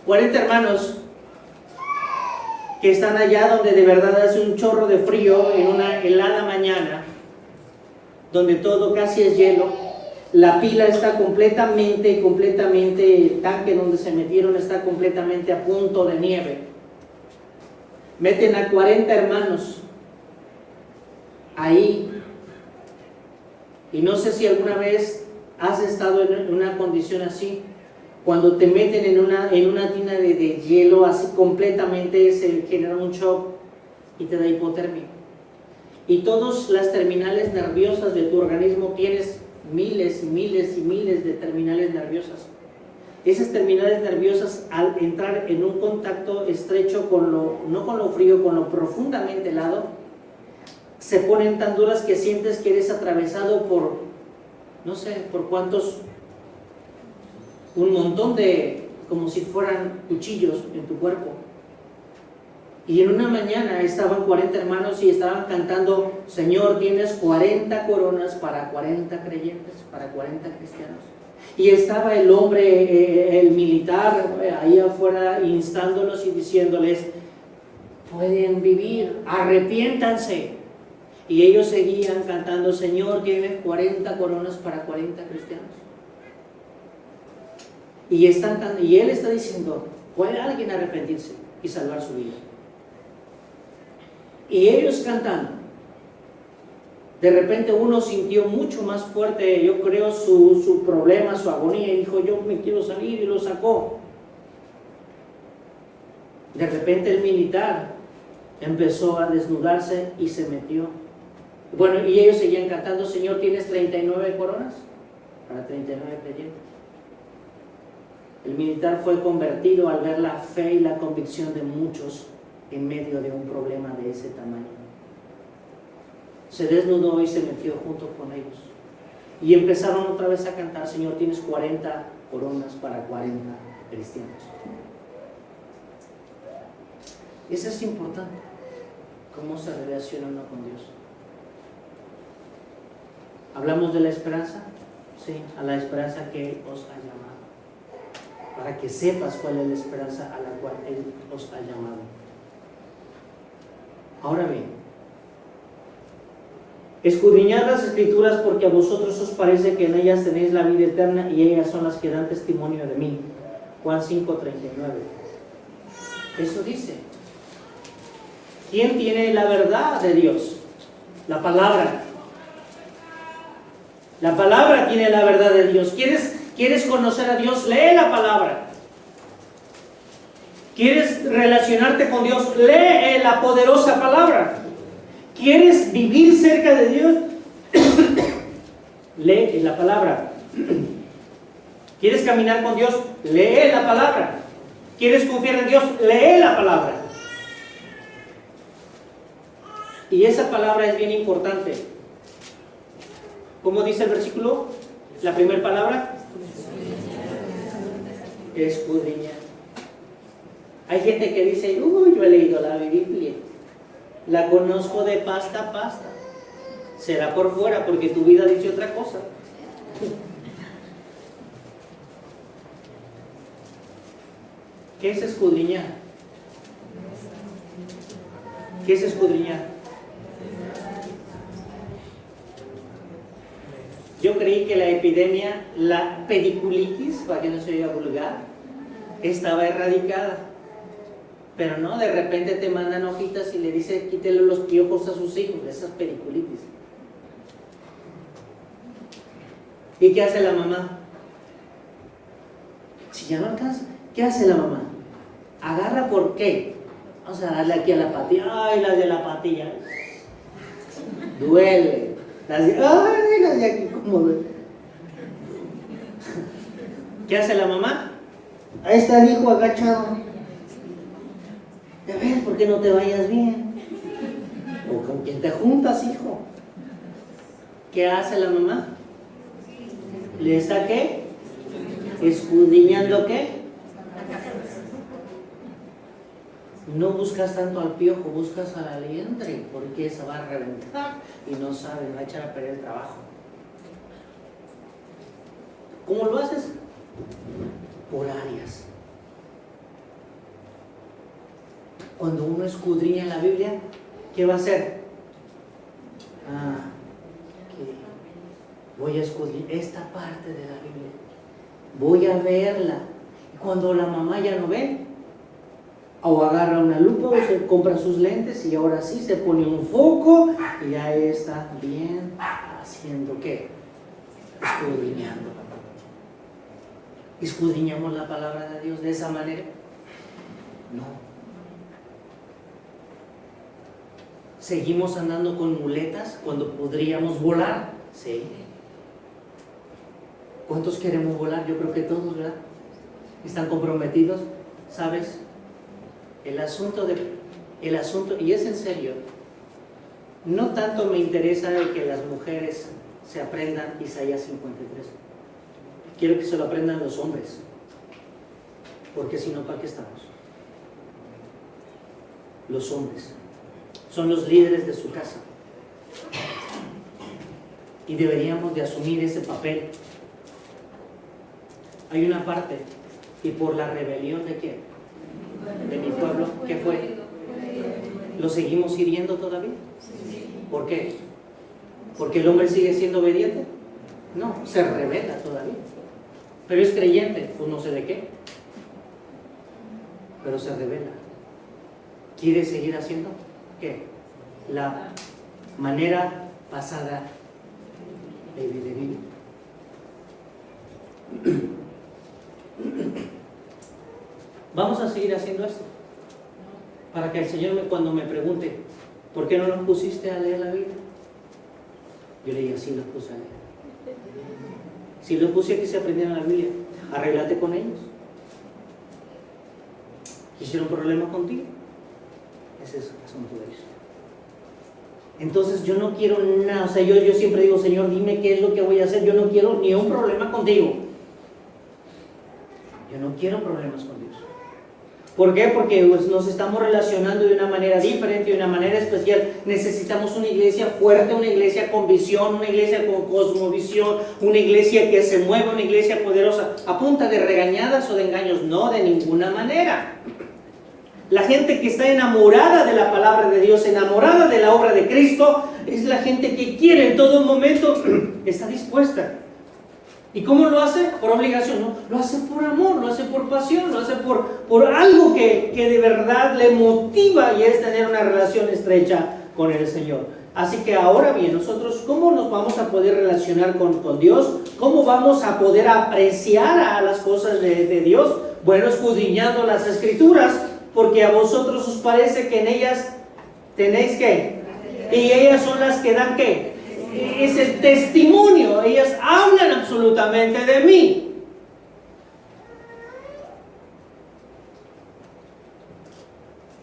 40 hermanos que están allá donde de verdad hace un chorro de frío, en una helada mañana, donde todo casi es hielo. La pila está completamente, el tanque donde se metieron está completamente a punto de nieve. Meten a 40 hermanos ahí. Y no sé si alguna vez has estado en una condición así. Cuando te meten en una tina de hielo así completamente, se genera un shock y te da hipotermia. Y todas las terminales nerviosas de tu organismo, tienes miles y miles y miles de terminales nerviosas. Esas terminales nerviosas, al entrar en un contacto estrecho no con lo frío, con lo profundamente helado, se ponen tan duras que sientes que eres atravesado por, no sé, por cuántos, un montón de, como si fueran cuchillos en tu cuerpo. Y en una mañana estaban 40 hermanos y estaban cantando: Señor, tienes 40 coronas para 40 creyentes, para 40 cristianos. Y estaba el hombre, el militar, ahí afuera instándolos y diciéndoles: pueden vivir, arrepiéntanse. Y ellos seguían cantando: Señor, tienes 40 coronas para 40 cristianos. Y él está diciendo: ¿puede alguien arrepentirse y salvar su vida? Y ellos cantando. De repente uno sintió mucho más fuerte, yo creo, su problema, su agonía, y dijo: yo me quiero salir, y lo sacó. De repente el militar empezó a desnudarse y se metió. Bueno, y ellos seguían cantando: Señor, ¿tienes 39 coronas para 39 creyentes? El militar fue convertido al ver la fe y la convicción de muchos en medio de un problema de ese tamaño. Se desnudó y se metió junto con ellos. Y empezaron otra vez a cantar: Señor, tienes 40 coronas para 40 cristianos. Eso es importante, cómo se relaciona uno con Dios. ¿Hablamos de la esperanza? Sí, a la esperanza que Él os ha llamado. Para que sepas cuál es la esperanza a la cual Él os ha llamado. Ahora bien, Escudriñad las Escrituras porque a vosotros os parece que en ellas tenéis la vida eterna y ellas son las que dan testimonio de mí. Juan 5:39. Eso dice. ¿Quién tiene la verdad de Dios? La palabra. La palabra tiene la verdad de Dios. ¿Quieres conocer a Dios? Lee la palabra. ¿Quieres relacionarte con Dios? Lee la poderosa palabra. ¿Quieres vivir cerca de Dios? Lee la palabra. ¿Quieres caminar con Dios? Lee la palabra. ¿Quieres confiar en Dios? Lee la palabra. Y esa palabra es bien importante. ¿Cómo dice el versículo? La primera palabra. Escudriñar. Hay gente que dice, uy, yo he leído la Biblia. La conozco de pasta a pasta. Será por fuera porque tu vida dice otra cosa. ¿Qué es escudriñar? ¿Qué es escudriñar? Yo creí que la epidemia, la pediculitis, para que no se oiga vulgar, estaba erradicada. Pero no, de repente te mandan hojitas y le dice quítele los piojos a sus hijos, esas pediculitis. ¿Y qué hace la mamá? Si ya no alcanza, ¿qué hace la mamá? Agarra por qué. Vamos a darle aquí a la patilla. Ay, las de la patilla. Duele. Las de aquí como duele. ¿Qué hace la mamá? Ahí está el hijo agachado. Ya ves, ¿por qué no te vayas bien? ¿O con quién te juntas, hijo? ¿Qué hace la mamá? ¿Le está qué? ¿Escudriñando qué? No buscas tanto al piojo, buscas a la liendre, porque esa va a reventar y no sabe, va a echar a perder el trabajo. ¿Cómo lo haces? Por áreas. Cuando uno escudriña la Biblia, ¿qué va a hacer? Voy a escudriñar esta parte de la Biblia. Voy a verla. Y cuando la mamá ya no ve, o agarra una lupa o se compra sus lentes y ahora sí se pone un foco y ya está bien haciendo ¿qué? Escudriñando. ¿Escudriñamos la palabra de Dios de esa manera? No. ¿Seguimos andando con muletas cuando podríamos volar? Sí. ¿Cuántos queremos volar? Yo creo que todos, ¿verdad? ¿Están comprometidos? ¿Sabes? El asunto, y es en serio, no tanto me interesa de que las mujeres se aprendan Isaías 53. Quiero que se lo aprendan los hombres, porque si no, ¿para qué estamos? Los hombres son los líderes de su casa y deberíamos de asumir ese papel. Hay una parte, y por la rebelión de quién, de mi pueblo, ¿qué fue? ¿Lo seguimos hiriendo todavía? ¿Por qué? ¿Porque el hombre sigue siendo obediente? No, se rebela todavía. Pero es creyente, pues no sé de qué, pero se rebela. ¿Quiere seguir haciendo qué? La manera pasada de vivir. Vamos a seguir haciendo esto para que el Señor cuando me pregunte ¿por qué no nos pusiste a leer la Biblia? Yo le digo, sí los puse a leer. Si los puse a que se aprendieran la Biblia, arréglate con ellos. ¿Hicieron problema contigo? Ese es el asunto de ellos. Entonces yo no quiero nada, o sea, yo siempre digo, Señor, dime qué es lo que voy a hacer. Yo no quiero ni un problema contigo. Yo no quiero problemas con Dios. ¿Por qué? Porque pues, nos estamos relacionando de una manera diferente, de una manera especial. Necesitamos una iglesia fuerte, una iglesia con visión, una iglesia con cosmovisión, una iglesia que se mueve, una iglesia poderosa. ¿A punta de regañadas o de engaños? No, de ninguna manera. La gente que está enamorada de la palabra de Dios, enamorada de la obra de Cristo, es la gente que quiere en todo momento, está dispuesta. ¿Y cómo lo hace? Por obligación, no, lo hace por amor, lo hace por pasión, lo hace por algo que de verdad le motiva, y es tener una relación estrecha con el Señor. Así que ahora bien, nosotros, ¿cómo nos vamos a poder relacionar con Dios? ¿Cómo vamos a poder apreciar a las cosas de Dios? Bueno, escudriñando las Escrituras, porque a vosotros os parece que en ellas tenéis ¿qué? Y ellas son las que dan ¿qué? Es el testimonio, ellas hablan absolutamente de mí.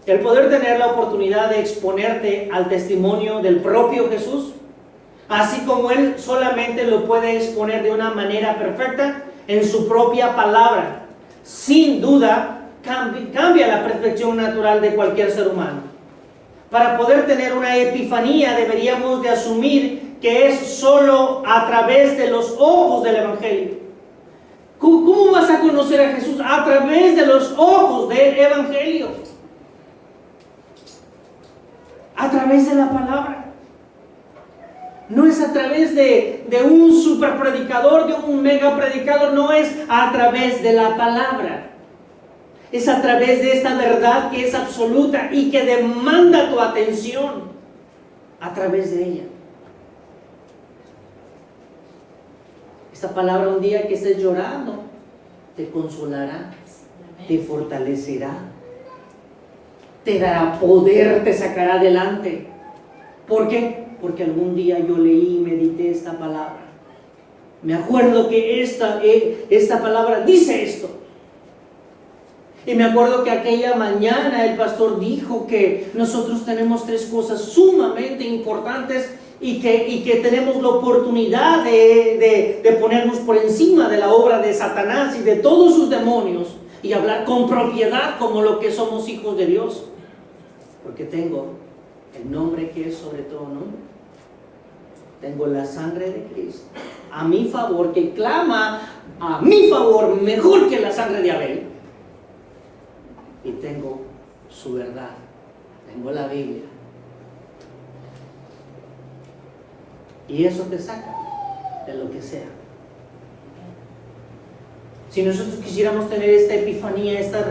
El poder tener la oportunidad de exponerte al testimonio del propio Jesús, así como Él solamente lo puede exponer de una manera perfecta en su propia palabra, sin duda cambia la percepción natural de cualquier ser humano. Para poder tener una epifanía deberíamos de asumir que es solo a través de los ojos del Evangelio. ¿Cómo vas a conocer a Jesús? A través de los ojos del Evangelio. A través de la palabra. No es a través de un super predicador, de un mega predicador, no es a través de la palabra. Es a través de esta verdad que es absoluta y que demanda tu atención. A través de ella. Esta palabra, un día que estés llorando, te consolará, te fortalecerá, te dará poder, te sacará adelante. ¿Por qué? Porque algún día yo leí y medité esta palabra. Me acuerdo que esta palabra dice esto. Y me acuerdo que aquella mañana el pastor dijo que nosotros tenemos 3 cosas sumamente importantes y que tenemos la oportunidad de ponernos por encima de la obra de Satanás y de todos sus demonios y hablar con propiedad como lo que somos hijos de Dios. Porque tengo el nombre que es sobre todo nombre. Tengo la sangre de Cristo a mi favor, que clama a mi favor mejor que la sangre de Abel. Y tengo su verdad. Tengo la Biblia. Y eso te saca de lo que sea. Si nosotros quisiéramos tener esta epifanía, esta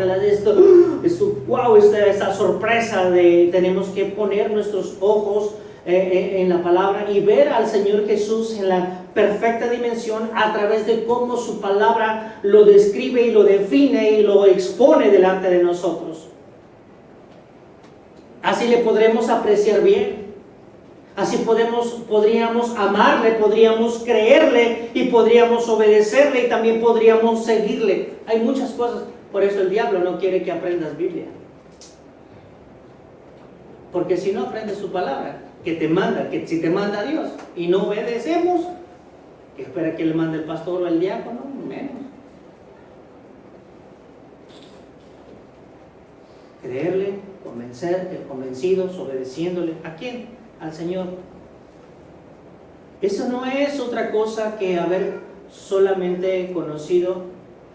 sorpresa tenemos que poner nuestros ojos en la palabra y ver al Señor Jesús en la perfecta dimensión a través de cómo su palabra lo describe y lo define y lo expone delante de nosotros. Así le podremos apreciar bien. Así podríamos amarle, podríamos creerle y podríamos obedecerle y también podríamos seguirle. Hay muchas cosas. Por eso el diablo no quiere que aprendas Biblia. Porque si no aprendes su palabra, que si te manda Dios y no obedecemos, que espera que le mande el pastor o el diácono, menos. Creerle, convencidos, obedeciéndole. ¿A quién? Al Señor. Eso no es otra cosa que haber solamente conocido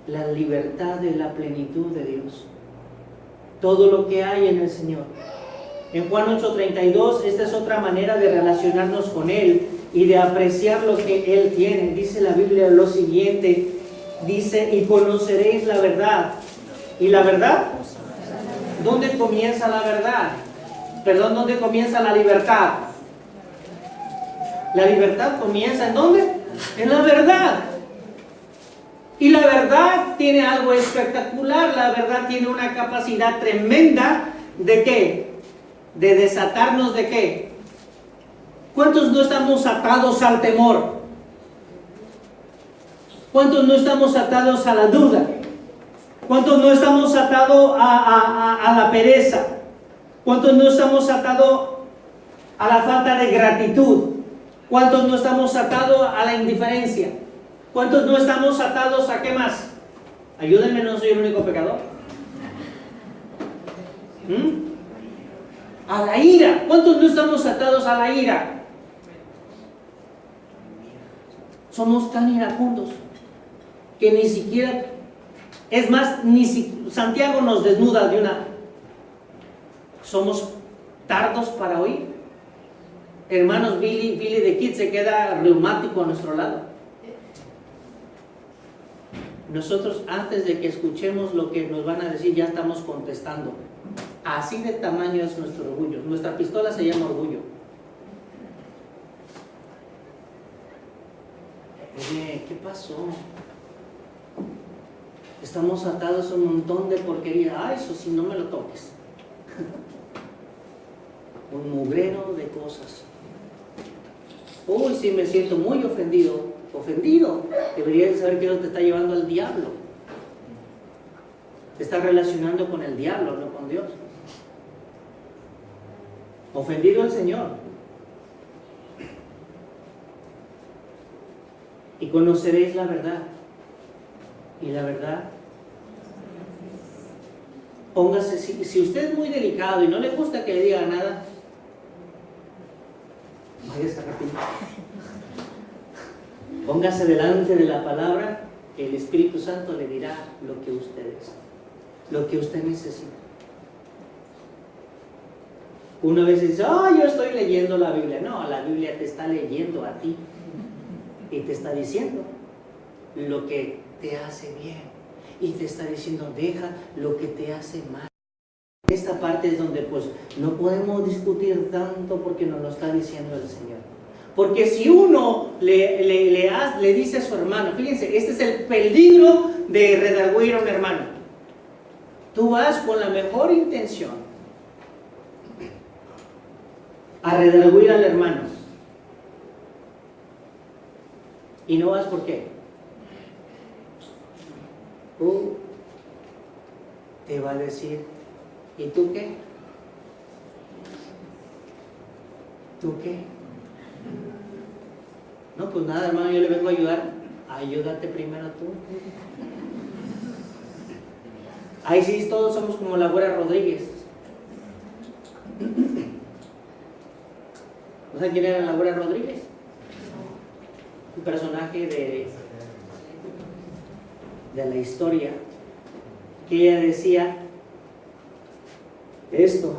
la libertad de la plenitud de Dios. Todo lo que hay en el Señor. En Juan 8:32, esta es otra manera de relacionarnos con Él y de apreciar lo que Él tiene. Dice la Biblia lo siguiente, dice, y conoceréis la verdad. ¿Y la verdad? ¿Dónde comienza la verdad? Perdón, ¿dónde comienza la libertad? La libertad comienza ¿en dónde? En la verdad. Y la verdad tiene algo espectacular. La verdad tiene una capacidad tremenda ¿de qué? De desatarnos ¿de qué? ¿Cuántos no estamos atados al temor? ¿Cuántos no estamos atados a la duda? ¿Cuántos no estamos atados a la pereza? ¿Cuántos no estamos atados a la falta de gratitud? ¿Cuántos no estamos atados a la indiferencia? ¿Cuántos no estamos atados a qué más? Ayúdenme, no soy el único pecador. A la ira. ¿Cuántos no estamos atados a la ira? Somos tan iracundos que ni siquiera, es más, Santiago nos desnuda de una. Somos tardos para oír Hermanos, Billy the Kid se queda reumático a nuestro lado. Nosotros, antes de que escuchemos lo que nos van a decir, ya estamos contestando. Así de tamaño es nuestro orgullo. Nuestra pistola se llama orgullo. Oye, ¿qué pasó? Estamos atados a un montón de porquería. Ay, eso sí, no me lo toques. Un mugrero de cosas. Uy, sí, me siento muy ofendido. Ofendido. Deberías saber que eso te está llevando al diablo. Te está relacionando con el diablo, no con Dios. Ofendido al Señor. Y conoceréis la verdad. Y la verdad, póngase, si usted es muy delicado y no le gusta que le diga nada, vaya a esta capilla. Póngase delante de la palabra, que el Espíritu Santo le dirá lo que usted es, lo que usted necesita. Una vez dice, yo estoy leyendo la Biblia. No, la Biblia te está leyendo a ti y te está diciendo lo que te hace bien y te está diciendo, deja lo que te hace mal. Esta parte es donde pues no podemos discutir tanto, porque nos lo está diciendo el Señor. Porque si uno le dice a su hermano, fíjense, este es el peligro de redarguir a un hermano. Tú vas con la mejor intención a redarguir al hermano. ¿Y no vas por qué? Te va a decir, ¿y tú qué? ¿Tú qué? No, pues nada, hermano, yo le vengo a ayudar. Ayúdate primero tú. Ahí sí, todos somos como la güera Rodríguez. ¿No saben quién era la güera Rodríguez? Un personaje de la historia, que ella decía esto,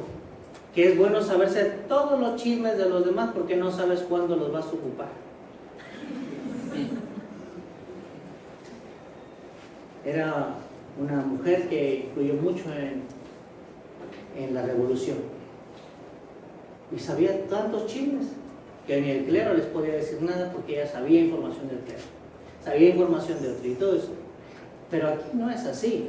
que es bueno saberse todos los chismes de los demás, porque no sabes cuándo los vas a ocupar. Era una mujer que influyó mucho en la revolución y sabía tantos chismes que ni el clero les podía decir nada, porque ella sabía información del clero, sabía información de otro y todo eso. Pero aquí no es así.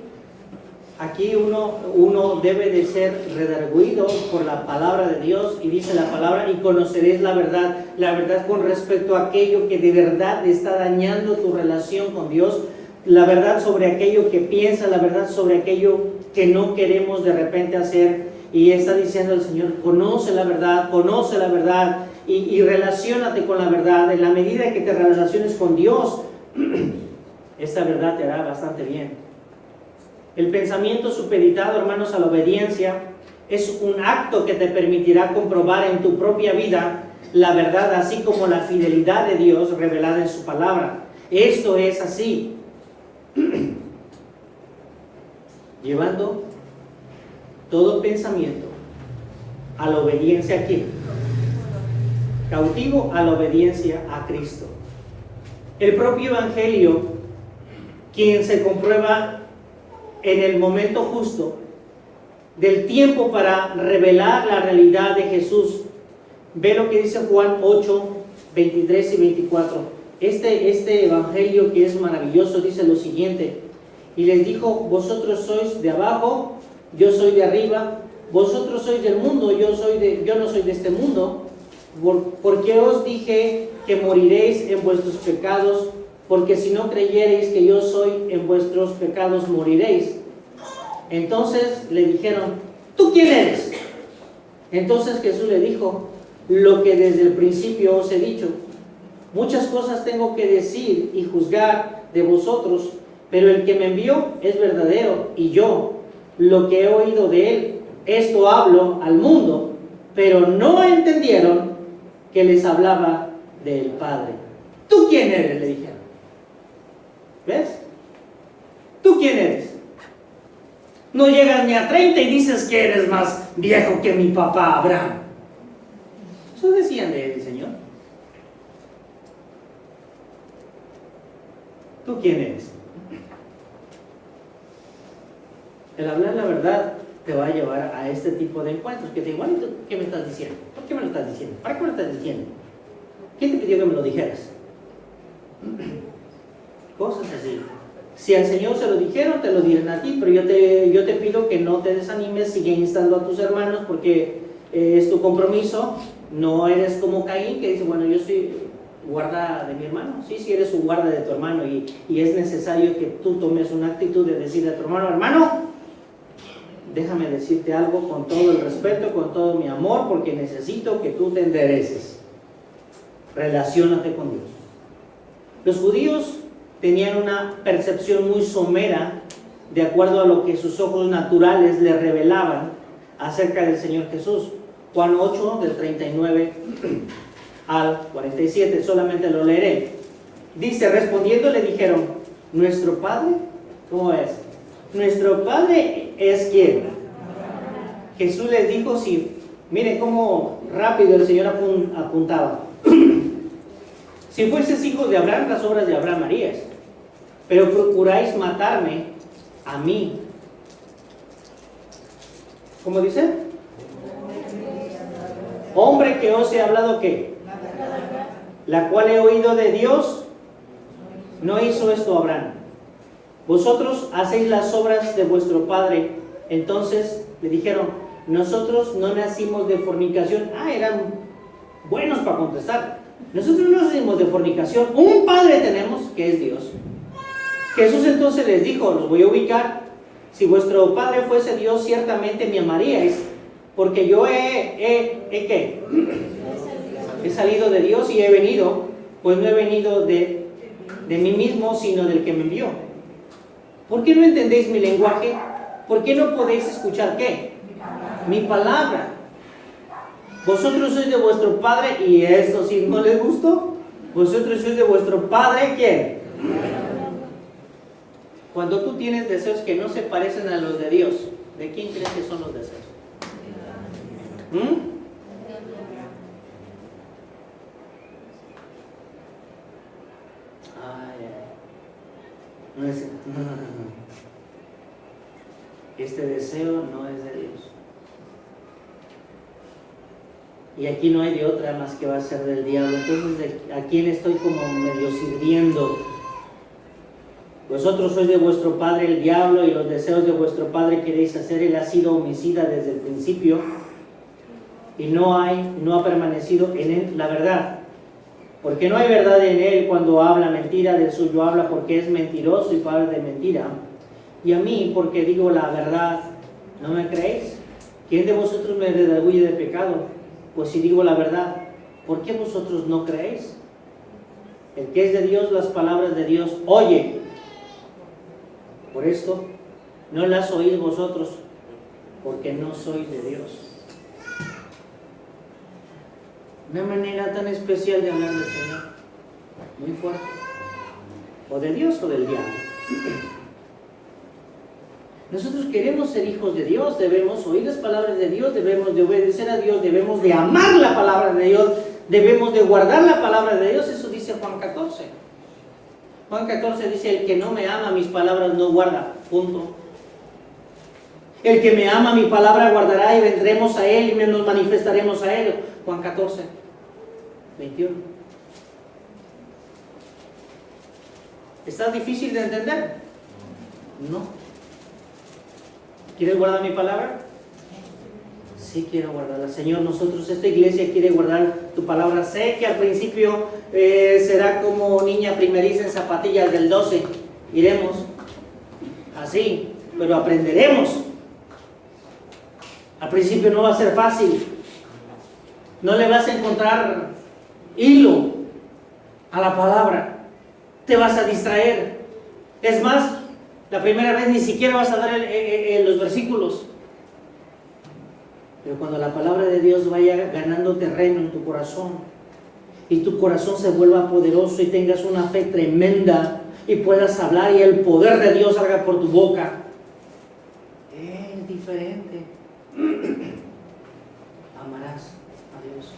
Aquí uno debe de ser redarguido por la palabra de Dios, y dice la palabra, y conoceréis la verdad con respecto a aquello que de verdad está dañando tu relación con Dios, la verdad sobre aquello que piensas, la verdad sobre aquello que no queremos de repente hacer. Y está diciendo el Señor, conoce la verdad y relaciónate con la verdad. En la medida que te relaciones con Dios, esta verdad te hará bastante bien. El pensamiento supeditado, hermanos, a la obediencia es un acto que te permitirá comprobar en tu propia vida la verdad, así como la fidelidad de Dios revelada en su palabra. Esto es así. Llevando todo pensamiento a la obediencia a ¿quién? Cautivo a la obediencia a Cristo. El propio Evangelio, quien se comprueba en el momento justo del tiempo para revelar la realidad de Jesús. Ve lo que dice Juan 8, 23 y 24. Este Evangelio, que es maravilloso, dice lo siguiente: y les dijo, vosotros sois de abajo, yo soy de arriba, vosotros sois del mundo, yo no soy de este mundo. Porque os dije que moriréis en vuestros pecados, porque si no creyereis que yo soy, en vuestros pecados moriréis. Entonces le dijeron, ¿tú quién eres? Entonces Jesús le dijo, lo que desde el principio os he dicho. Muchas cosas tengo que decir y juzgar de vosotros, pero el que me envió es verdadero, y yo, lo que he oído de él, esto hablo al mundo. Pero no entendieron que les hablaba del Padre. ¿Tú quién eres?, le dijeron. ¿Ves? ¿Tú quién eres? No llegas ni a 30 y dices que eres más viejo que mi papá Abraham. Eso decían de él. ¿Tú quién eres? El hablar la verdad te va a llevar a este tipo de encuentros que te digan, bueno, ¿qué me estás diciendo? ¿Por qué me lo estás diciendo? ¿Para qué me lo estás diciendo? ¿Quién te pidió que me lo dijeras? Cosas así. Si al Señor se lo dijeron, te lo dirán a ti, pero yo te pido que no te desanimes, sigue instando a tus hermanos porque es tu compromiso. No eres como Caín que dice, bueno, yo soy guarda de mi hermano. Sí, sí eres un guarda de tu hermano y es necesario que tú tomes una actitud de decirle a tu hermano, hermano, déjame decirte algo con todo el respeto, con todo mi amor, porque necesito que tú te endereces. Relaciónate con Dios. Los judíos tenían una percepción muy somera de acuerdo a lo que sus ojos naturales le revelaban acerca del Señor Jesús. Juan 8, del 39 al 47, solamente lo leeré. Dice, respondiendo le dijeron, ¿nuestro Padre? ¿Cómo es? ¿Nuestro Padre es quién? Jesús les dijo, sí. Miren cómo rápido el Señor apuntaba. Si fueses hijos de Abraham, las obras de Abraham harías. Pero procuráis matarme a mí. ¿Cómo dice? Hombre que os he hablado, ¿qué? La cual he oído de Dios, no hizo esto Abraham. Vosotros hacéis las obras de vuestro padre. Entonces le dijeron, nosotros no nacimos de fornicación. Eran buenos para contestar. Nosotros no nacimos de fornicación. Un padre tenemos que es Dios. Jesús entonces les dijo, los voy a ubicar. Si vuestro padre fuese Dios, ciertamente me amaríais, porque yo ¿qué? He salido de Dios y he venido, pues no he venido de mí mismo, sino del que me envió. ¿Por qué no entendéis mi lenguaje? ¿Por qué no podéis escuchar qué? Mi palabra. Vosotros sois de vuestro padre, y esto si no les gustó, vosotros sois de vuestro padre, ¿quién? Cuando tú tienes deseos que no se parecen a los de Dios, ¿de quién crees que son los deseos? No es, este deseo no es de Dios. Y aquí no hay de otra más que va a ser del diablo. Entonces, ¿a quién estoy como medio sirviendo? Vosotros sois de vuestro padre el diablo, y los deseos de vuestro padre queréis hacer. Él ha sido homicida desde el principio y no ha permanecido en él la verdad, porque no hay verdad en él. Cuando habla mentira, del suyo habla, porque es mentiroso y padre de mentira. Y a mí, porque digo la verdad, ¿no me creéis? ¿Quién de vosotros me redarguye de pecado? Pues si digo la verdad, ¿por qué vosotros no creéis? El que es de Dios, las palabras de Dios oye. Por esto, no las oís vosotros, porque no sois de Dios. Una manera tan especial de hablar del Señor, muy fuerte. O de Dios o del diablo. Nosotros queremos ser hijos de Dios, debemos oír las palabras de Dios, debemos de obedecer a Dios, debemos de amar la palabra de Dios, debemos de guardar la palabra de Dios. Eso dice Juan 14. Juan 14 dice, el que no me ama mis palabras no guarda, punto. El que me ama mi palabra guardará, y vendremos a él y nos manifestaremos a él. Juan 14, 21. ¿Está difícil de entender? No. ¿Quieres guardar mi palabra? Sí, quiero guardarla. Señor, esta iglesia quiere guardar tu palabra. Sé que al principio será como niña primeriza en zapatillas del 12. Iremos así, pero aprenderemos. Al principio no va a ser fácil. No le vas a encontrar hilo a la palabra. Te vas a distraer. Es más, la primera vez ni siquiera vas a dar los versículos. Pero cuando la palabra de Dios vaya ganando terreno en tu corazón y tu corazón se vuelva poderoso y tengas una fe tremenda y puedas hablar y el poder de Dios salga por tu boca, es diferente. Amarás a Dios.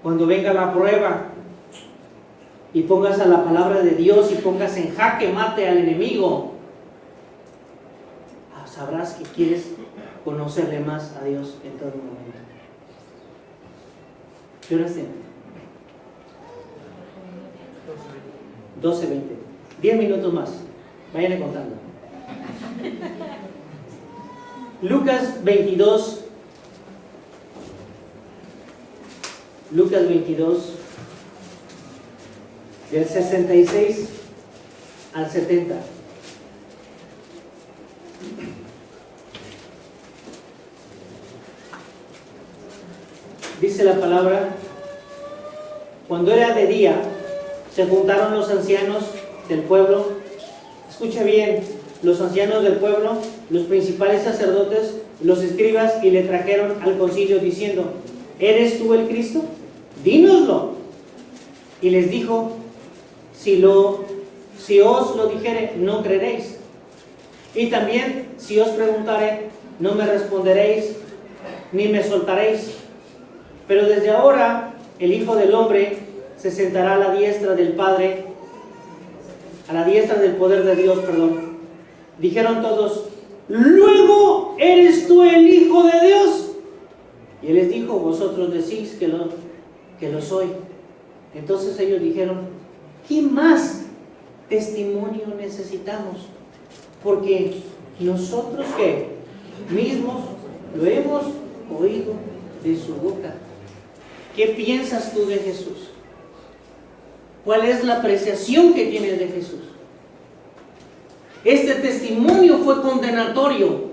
Cuando venga la prueba, y pongas a la palabra de Dios y pongas en jaque mate al enemigo, sabrás que quieres conocerle más a Dios en todo momento. ¿Qué horas tiene? 12:20. 10 minutos más. Vayan contando. Lucas 22. Lucas 22. Del 66 al 70. Dice la palabra: cuando era de día, se juntaron los ancianos del pueblo. Escucha bien, los ancianos del pueblo, los principales sacerdotes, los escribas, y le trajeron al concilio diciendo: ¿eres tú el Cristo? Dínoslo. Y les dijo: si os lo dijere, no creeréis. Y también, si os preguntare, no me responderéis, ni me soltaréis. Pero desde ahora el Hijo del Hombre se sentará a la diestra del Padre, a la diestra del poder de Dios, perdón. Dijeron todos: ¿luego eres tú el Hijo de Dios? Y él les dijo: vosotros decís que lo soy. Entonces ellos dijeron: ¿qué más testimonio necesitamos? Porque nosotros que mismos lo hemos oído de su boca. ¿Qué piensas tú de Jesús? ¿Cuál es la apreciación que tienes de Jesús? Este testimonio fue condenatorio,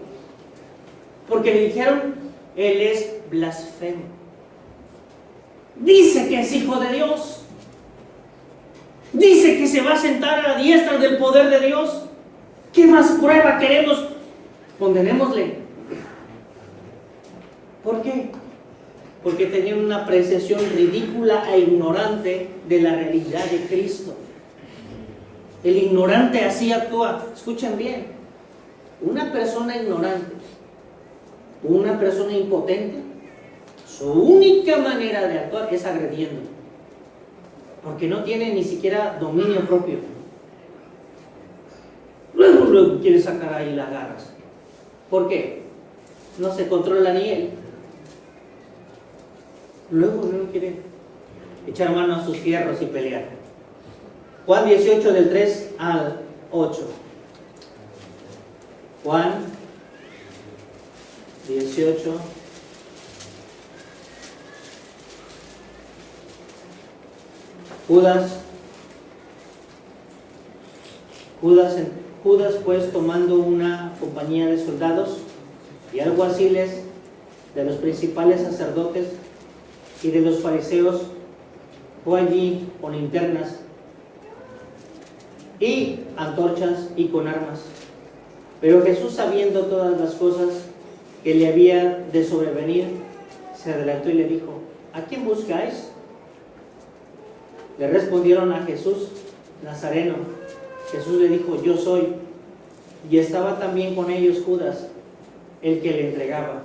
porque le dijeron: él es blasfemo. Dice que es hijo de Dios. Dice que se va a sentar a la diestra del poder de Dios. ¿Qué más prueba queremos? Condenémosle. ¿Por qué? Porque tenían una apreciación ridícula e ignorante de la realidad de Cristo. El ignorante así actúa. Escuchen bien. Una persona ignorante, una persona impotente, su única manera de actuar es agrediendo, porque no tiene ni siquiera dominio propio. Luego quiere sacar ahí las garras. ¿Por qué? No se controla ni él. Luego quiere echar mano a sus fierros y pelear. Juan 18 del 3 al 8. Juan 18 Judas pues, tomando una compañía de soldados y alguaciles de los principales sacerdotes y de los fariseos, fue allí con linternas y antorchas y con armas. Pero Jesús, sabiendo todas las cosas que le había de sobrevenir, se adelantó y le dijo: ¿a quién buscáis? Le respondieron: a Jesús Nazareno. Jesús le dijo: yo soy. Y estaba también con ellos Judas, el que le entregaba.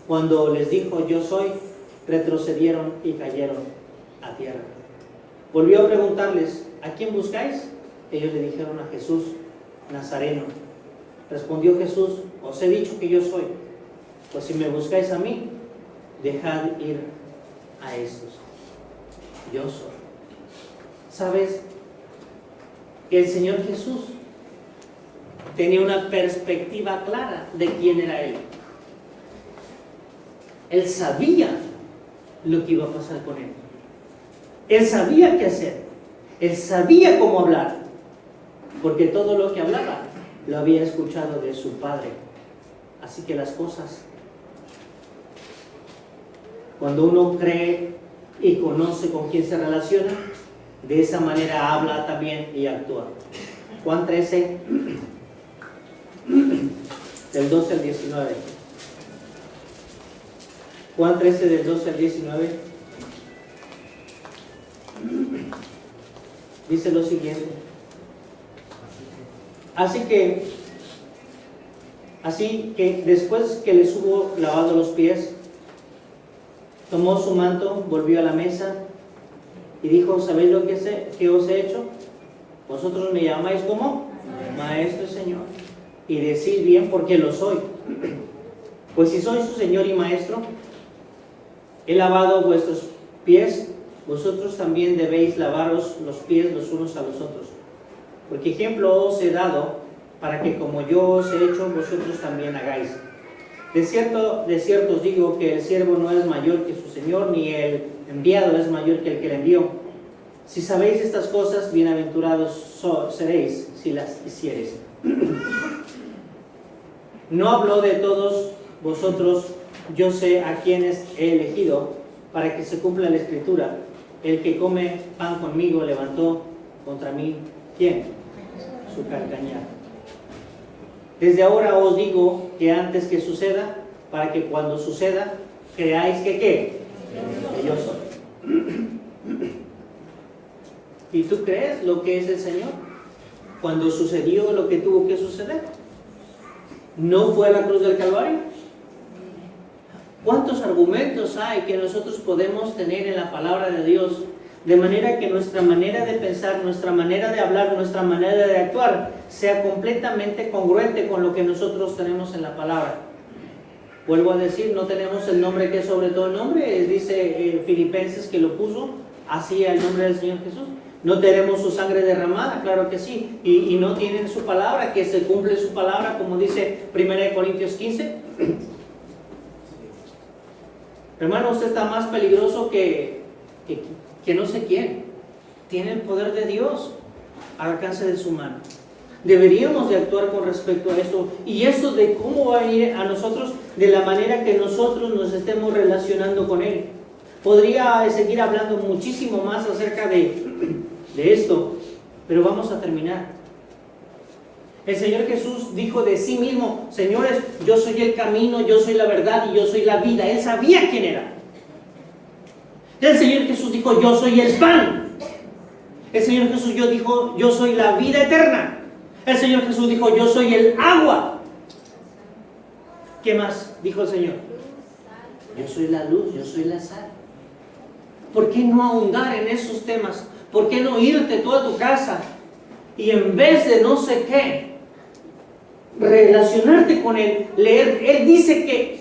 Cuando les dijo: yo soy, retrocedieron y cayeron a tierra. Volvió a preguntarles: ¿a quién buscáis? Ellos le dijeron: a Jesús Nazareno. Respondió Jesús: os he dicho que yo soy. Pues si me buscáis a mí, dejad ir a estos. Yo soy. ¿Sabes? El Señor Jesús tenía una perspectiva clara de quién era Él. Él sabía lo que iba a pasar con Él. Él sabía qué hacer. Él sabía cómo hablar. Porque todo lo que hablaba lo había escuchado de su Padre. Así que las cosas, cuando uno cree y conoce con quién se relaciona, de esa manera habla también y actúa. Juan 13, del 12 al 19. Juan 13, del 12 al 19. Dice lo siguiente: Así que después que les hubo lavado los pies, tomó su manto, volvió a la mesa Y dijo, ¿sabéis lo que os he hecho? Vosotros me llamáis como Maestro y Señor. Y decís bien porque lo soy. Pues si soy su Señor y Maestro, he lavado vuestros pies, vosotros también debéis lavaros los pies los unos a los otros. Porque ejemplo os he dado para que como yo os he hecho, vosotros también hagáis. De cierto os digo que el siervo no es mayor que su Señor, ni el enviado es mayor que el que le envió. Si sabéis estas cosas, bienaventurados seréis si las hiciereis. No hablo de todos vosotros, yo sé a quienes he elegido, para que se cumpla la Escritura. El que come pan conmigo levantó contra mí, ¿quién? Su calcañar. Desde ahora os digo que antes que suceda, para que cuando suceda, creáis que ¿qué? Que yo soy. ¿Y tú crees lo que es el Señor? Cuando sucedió lo que tuvo que suceder, ¿no fue a la cruz del Calvario? ¿Cuántos argumentos hay que nosotros podemos tener en la palabra de Dios? De manera que nuestra manera de pensar, nuestra manera de hablar, nuestra manera de actuar sea completamente congruente con lo que nosotros tenemos en la palabra. Vuelvo a decir, no tenemos el nombre que es sobre todo el nombre. Dice Filipenses que lo puso así al nombre del Señor Jesús. No tenemos su sangre derramada, claro que sí. Y no tienen su palabra, que se cumple su palabra, como dice 1 Corintios 15. Hermano, usted está más peligroso que no sé quién. Tiene el poder de Dios al alcance de su mano. Deberíamos de actuar con respecto a esto. Y esto de cómo va a ir a nosotros, de la manera que nosotros nos estemos relacionando con Él. Podría seguir hablando muchísimo más acerca de esto, pero vamos a terminar. El Señor Jesús dijo de sí mismo: señores, yo soy el camino, yo soy la verdad y yo soy la vida. Él sabía quién era. El Señor Jesús dijo: yo soy el pan. El Señor Jesús dijo: yo soy la vida eterna. El Señor Jesús dijo: yo soy el agua. ¿Qué más dijo el Señor? Yo soy la luz, yo soy la sal. ¿Por qué no ahondar en esos temas? ¿Por qué no irte tú a tu casa y en vez de no sé qué, relacionarte con Él, leer? Él dice que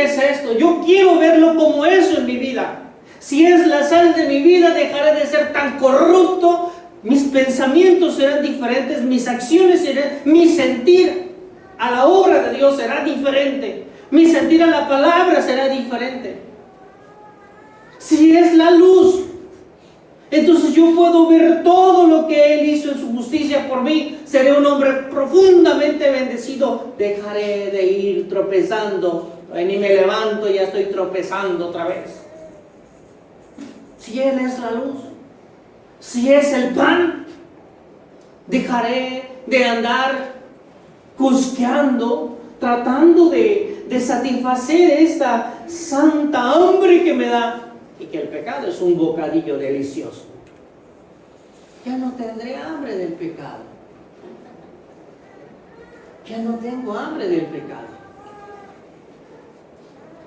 es esto. Yo quiero verlo como eso en mi vida. Si es la sal de mi vida, dejaré de ser tan corrupto. Mis pensamientos serán diferentes, mis acciones serán, mi sentir a la obra de Dios será diferente, mi sentir a la palabra será diferente. Si es la luz, entonces yo puedo ver todo lo que Él hizo en su justicia por mí. Seré un hombre profundamente bendecido. Dejaré de ir tropezando. Ni me levanto y ya estoy tropezando otra vez. Si Él es la luz, si es el pan, dejaré de andar cusqueando, tratando de satisfacer esta santa hambre que me da. Y que el pecado es un bocadillo delicioso. Ya no tendré hambre del pecado. Ya no tengo hambre del pecado.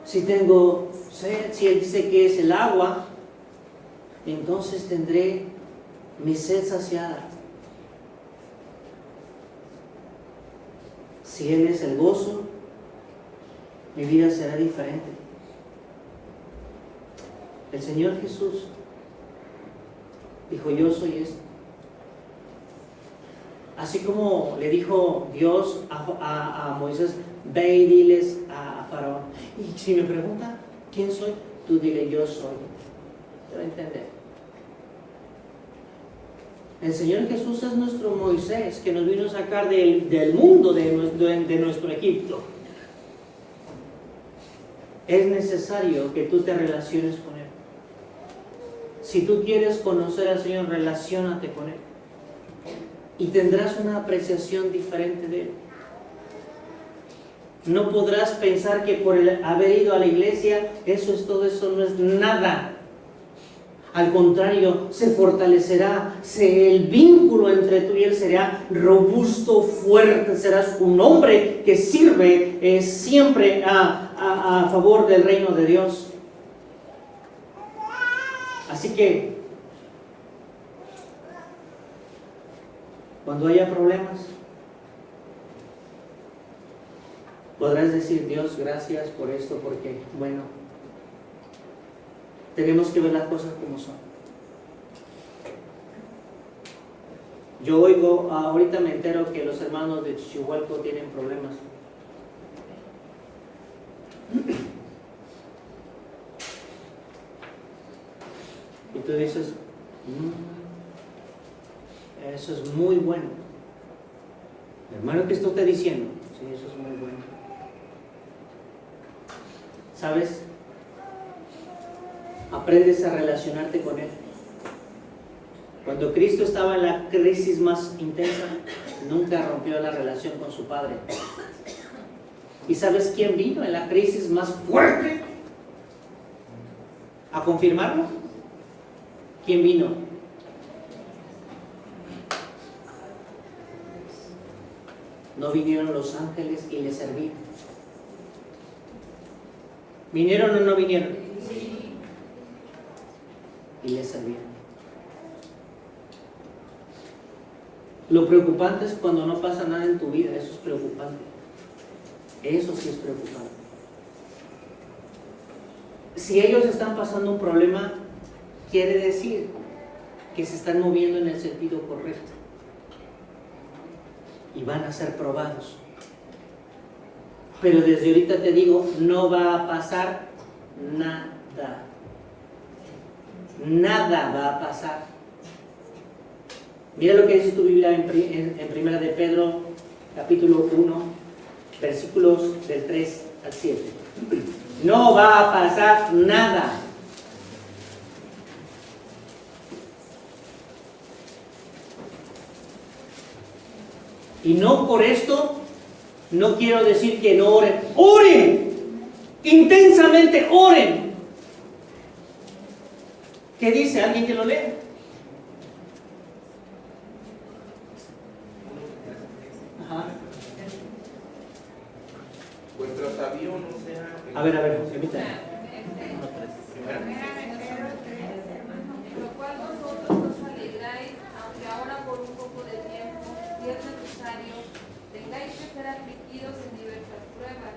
Si tengo sed, si Él dice que es el agua, entonces tendré mi sed saciada. Si Él es el gozo, mi vida será diferente. El Señor Jesús dijo: yo soy esto. Así como le dijo Dios a Moisés: ve y diles a Faraón. Y si me pregunta quién soy, tú dile: yo soy. Te va a entender. El Señor Jesús es nuestro Moisés, que nos vino a sacar del mundo de nuestro Egipto. Es necesario que tú te relaciones con Él. Si tú quieres conocer al Señor, relaciónate con Él. Y tendrás una apreciación diferente de Él. No podrás pensar que por haber ido a la iglesia, eso es todo, eso no es nada. Al contrario, se fortalecerá, el vínculo entre tú y Él será robusto, fuerte, serás un hombre que sirve siempre a favor del reino de Dios. Así que, cuando haya problemas, podrás decir: Dios, gracias por esto, porque, bueno, tenemos que ver las cosas como son. Yo oigo, ahorita me entero que los hermanos de Chichihualco tienen problemas. Y tú dices: eso es muy bueno. Hermano, ¿qué está usted diciendo? Sí, eso es muy bueno. ¿Sabes? Aprendes a relacionarte con Él. Cuando Cristo estaba en la crisis más intensa, nunca rompió la relación con su Padre. ¿Y sabes quién vino en la crisis más fuerte a confirmarlo? ¿Quién vino? No vinieron los ángeles y le servían. ¿Vinieron o no vinieron? Sí. Y le servían. Lo preocupante es cuando no pasa nada en tu vida. Eso es preocupante. Eso sí es preocupante. Si ellos están pasando un problema, quiere decir que se están moviendo en el sentido correcto y van a ser probados. Pero desde ahorita te digo, no va a pasar nada. Nada va a pasar. Mira lo que dice tu Biblia en Primera de Pedro, capítulo 1, versículos del 3 al 7. No va a pasar nada. Y no por esto, no quiero decir que no oren. ¡Oren! Intensamente oren. ¿Qué dice? ¿Alguien que lo lee? Ajá. Vuestro atavío no sea... A ver, permítame. Lo cual vosotros os alegráis, aunque ahora por un poco de tiempo, si es necesario, tengáis que ser afligidos en diversas pruebas,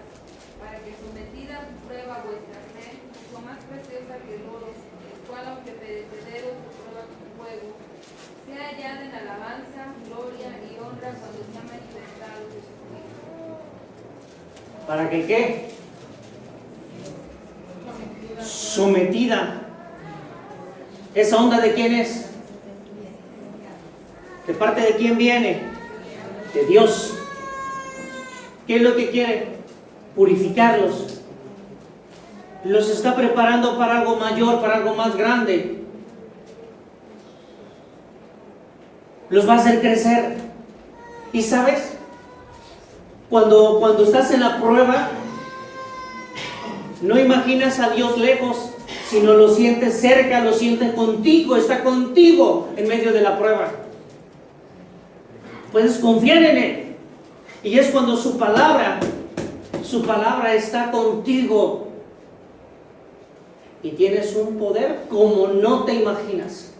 para que sometida a prueba vuestra fe, mucho más preciosa que el oro, el cual aunque perecedero se prueba con fuego, sea hallada en alabanza, gloria y honra cuando sea manifestado Jesucristo. ¿Para que qué? Sometida. ¿Esa onda de quién es? ¿De parte de quién viene? De Dios. ¿Qué es lo que quiere? Purificarlos. Los está preparando para algo mayor, para algo más grande. Los va a hacer crecer. ¿Y sabes? Cuando estás en la prueba, no imaginas a Dios lejos, sino lo sientes cerca, lo sientes contigo, está contigo en medio de la prueba. Puedes confiar en Él. Y es cuando su palabra está contigo. Y tienes un poder como no te imaginas.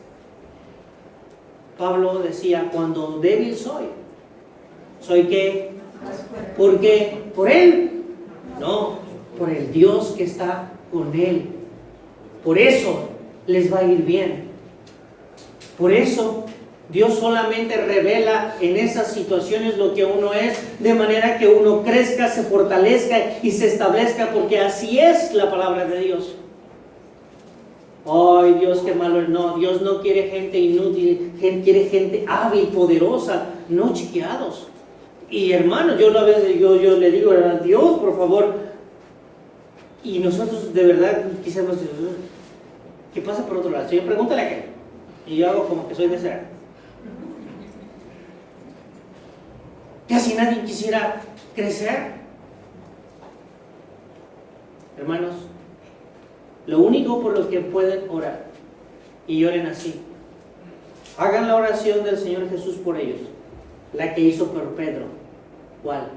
Pablo decía: cuando débil soy, ¿soy qué? ¿Por qué? ¿Por Él? No, por el Dios que está con Él. Por eso les va a ir bien. Por eso Dios solamente revela en esas situaciones lo que uno es, de manera que uno crezca, se fortalezca y se establezca, porque así es la palabra de Dios. Ay, Dios, qué malo es. No, Dios no quiere gente inútil, quiere gente hábil, poderosa, no chiqueados. Y hermanos, yo le digo a Dios, por favor, y nosotros de verdad quisiéramos, ¿qué pasa por otro lado? Señor, pregúntale a qué. Y yo hago como que soy de ser. Casi nadie quisiera crecer. Hermanos, lo único por lo que pueden orar, y oren así: hagan la oración del Señor Jesús por ellos, la que hizo por Pedro. ¿Cuál?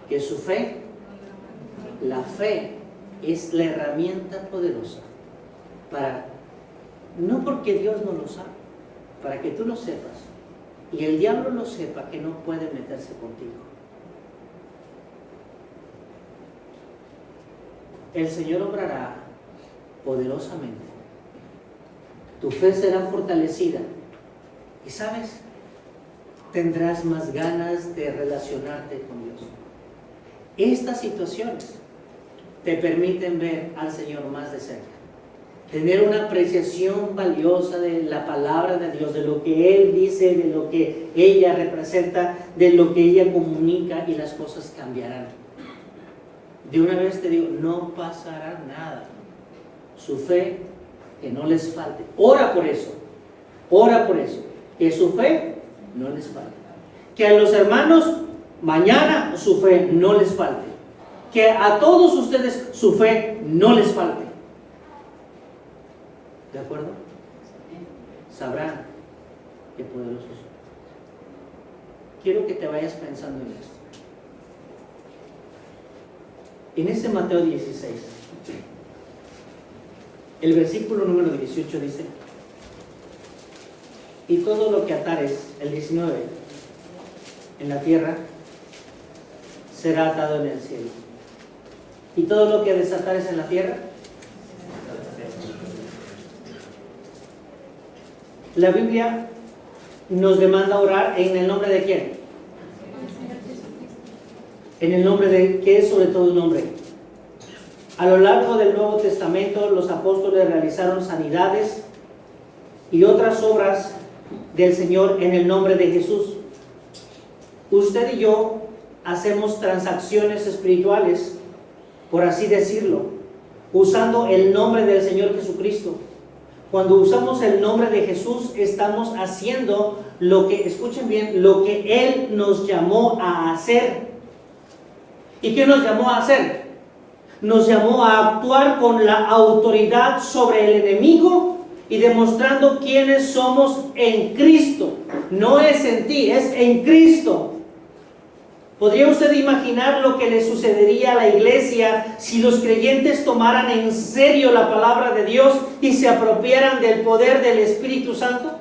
Que su fe, la fe es la herramienta poderosa para No porque Dios no lo sabe, para que tú lo sepas y el diablo lo sepa, que no puede meterse contigo. El Señor obrará poderosamente. Tu fe será fortalecida. Y sabes, tendrás más ganas de relacionarte con Dios. Estas situaciones te permiten ver al Señor más de cerca, tener una apreciación valiosa de la palabra de Dios, de lo que Él dice, de lo que ella representa, de lo que ella comunica, y las cosas cambiarán. De una vez te digo, no pasará nada. Su fe, que no les falte. Ora por eso, que su fe no les falte. Que a los hermanos mañana su fe no les falte. Que a todos ustedes su fe no les falte. ¿De acuerdo? Sabrán qué poderosos son. Quiero que te vayas pensando en esto. En ese Mateo 16, el versículo número 18 dice: y todo lo que atares, el 19, en la tierra, será atado en el cielo. Y todo lo que desatares en la tierra. La Biblia nos demanda orar en el nombre de ¿quién? En el nombre de, ¿qué es sobre todo un nombre? A lo largo del Nuevo Testamento, los apóstoles realizaron sanidades y otras obras del Señor en el nombre de Jesús. Usted y yo hacemos transacciones espirituales, por así decirlo, usando el nombre del Señor Jesucristo. Cuando usamos el nombre de Jesús, estamos haciendo lo que, escuchen bien, lo que Él nos llamó a hacer. ¿Y qué nos llamó a hacer? Nos llamó a actuar con la autoridad sobre el enemigo y demostrando quiénes somos en Cristo. No es en ti, es en Cristo. ¿Podría usted imaginar lo que le sucedería a la iglesia si los creyentes tomaran en serio la palabra de Dios y se apropiaran del poder del Espíritu Santo?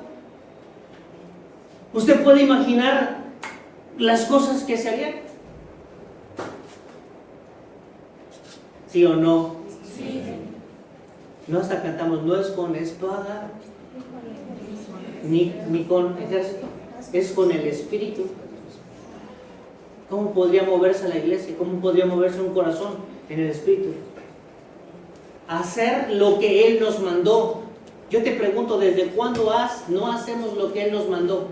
¿Usted puede imaginar las cosas que se harían? ¿Sí o no? Sí. No, hasta cantamos, no es con espada ni con ejército, es con el Espíritu. ¿Cómo podría moverse la iglesia? ¿Cómo podría moverse un corazón en el Espíritu? Hacer lo que Él nos mandó. Yo te pregunto, ¿desde cuándo no hacemos lo que Él nos mandó?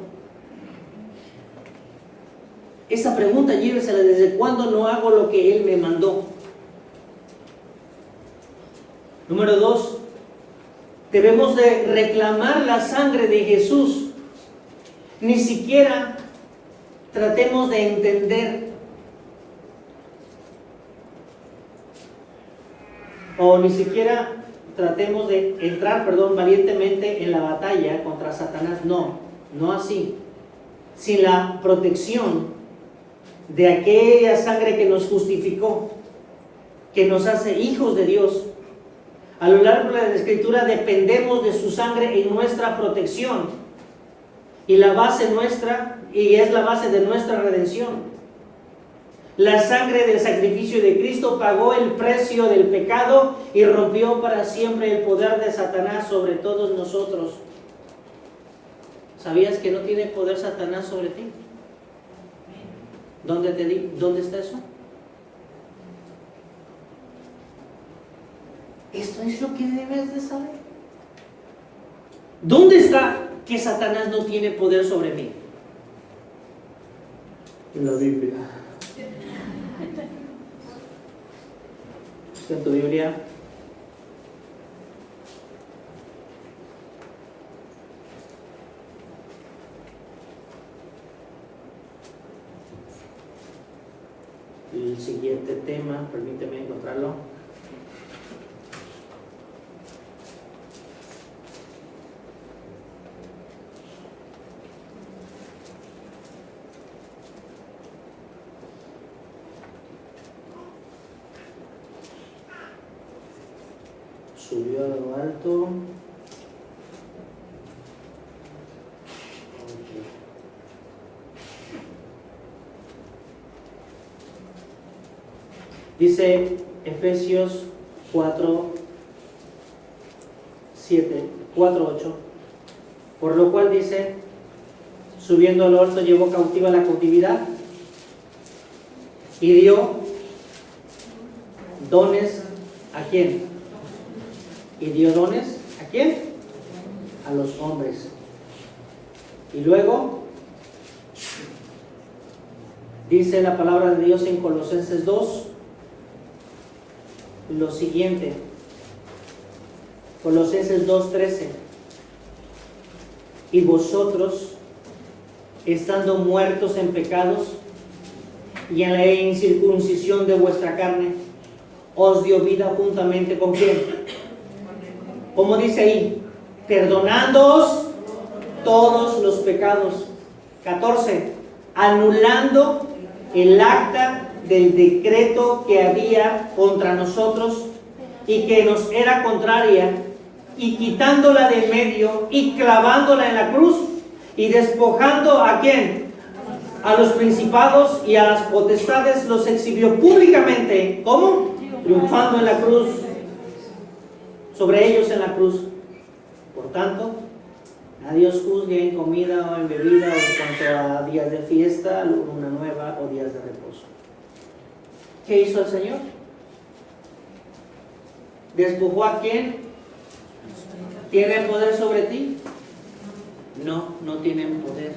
Esa pregunta llévesela, ¿desde cuándo no hago lo que Él me mandó? Número 2, debemos de reclamar la sangre de Jesús. Ni siquiera tratemos de entender o ni siquiera tratemos de entrar, valientemente en la batalla contra Satanás. No así. Sin la protección de aquella sangre que nos justificó, que nos hace hijos de Dios. A lo largo de la Escritura dependemos de su sangre en nuestra protección. Y la base nuestra, y es la base de nuestra redención. La sangre del sacrificio de Cristo pagó el precio del pecado y rompió para siempre el poder de Satanás sobre todos nosotros. ¿Sabías que no tiene poder Satanás sobre ti? ¿Dónde está eso? Esto es lo que debes de saber. ¿Dónde está que Satanás no tiene poder sobre mí? En la Biblia. Busca en tu Biblia. El siguiente tema, permíteme encontrarlo. Subió a lo alto. Dice Efesios 4:8, por lo cual dice, subiendo al alto llevó cautiva la cautividad y dio dones ¿a quién? Y dio dones ¿a quién? A los hombres. Y luego dice la palabra de Dios en Colosenses 2 lo siguiente. Colosenses 2:13. Y vosotros, estando muertos en pecados y en la incircuncisión de vuestra carne, os dio vida juntamente ¿con quién? Como dice ahí, perdonándoos todos los pecados. 14. Anulando el acta del decreto que había contra nosotros y que nos era contraria, y quitándola de medio y clavándola en la cruz, y despojando ¿a quién? A los principados y a las potestades, los exhibió públicamente. ¿Cómo? Triunfando en la cruz, sobre ellos en la cruz. Por tanto, nadie os juzgue en comida o en bebida o en cuanto a días de fiesta, luna nueva o días de reposo. ¿Qué hizo el Señor? ¿Despojó a quién? ¿Tiene poder sobre ti? No, no tienen poder.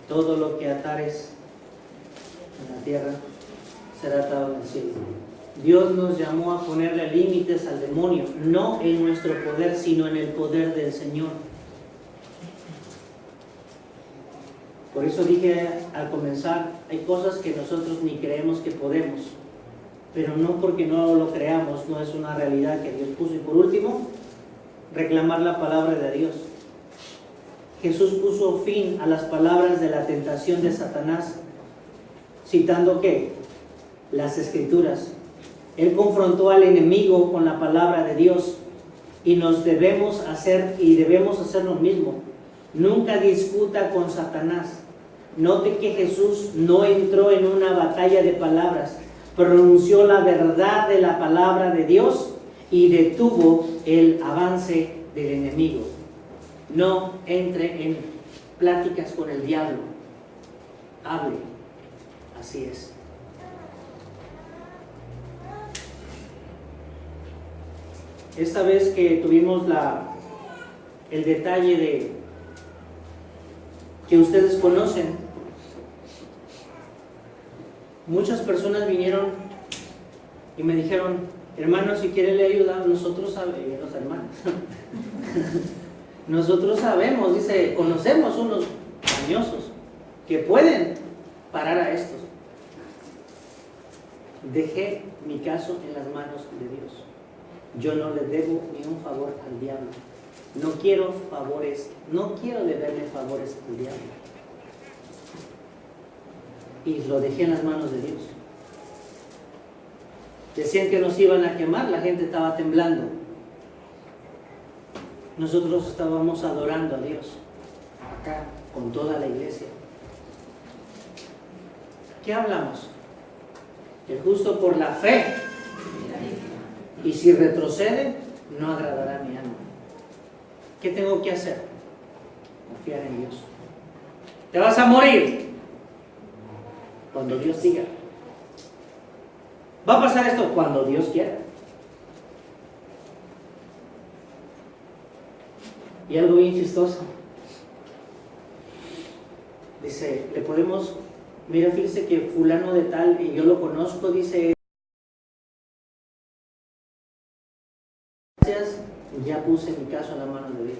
Todo lo que atares en la tierra será atado en el cielo. Dios nos llamó a ponerle límites al demonio, no en nuestro poder, sino en el poder del Señor. Por eso dije al comenzar, hay cosas que nosotros ni creemos que podemos, pero no porque no lo creamos, no es una realidad que Dios puso. Y por último, reclamar la palabra de Dios. Jesús puso fin a las palabras de la tentación de Satanás, citando ¿qué? Las Escrituras. Él confrontó al enemigo con la palabra de Dios y debemos hacer lo mismo. Nunca discuta con Satanás. Note que Jesús no entró en una batalla de palabras, pronunció la verdad de la palabra de Dios y detuvo el avance del enemigo. No entre en pláticas con el diablo. Hable. Así es. Esta vez que tuvimos el detalle de que ustedes conocen, muchas personas vinieron y me dijeron, hermano, si quiere le ayuda, nosotros sabemos, los hermanos, nosotros sabemos, dice, conocemos unos mañosos que pueden parar a estos. Dejé mi caso en las manos de Dios. Yo no le debo ni un favor al diablo. No quiero favores, no quiero deberle favores al diablo. Y lo dejé en las manos de Dios. Decían que nos iban a quemar, la gente estaba temblando. Nosotros estábamos adorando a Dios, acá, con toda la iglesia. ¿Qué hablamos? El justo por la fe. Y si retrocede, no agradará a mi alma. ¿Qué tengo que hacer? Confiar en Dios. Te vas a morir cuando Dios diga. Va a pasar esto cuando Dios quiera. Y algo bien chistoso. Dice, le podemos, mira, fíjese que fulano de tal, y yo lo conozco, dice, ya puse mi caso en la mano de Dios.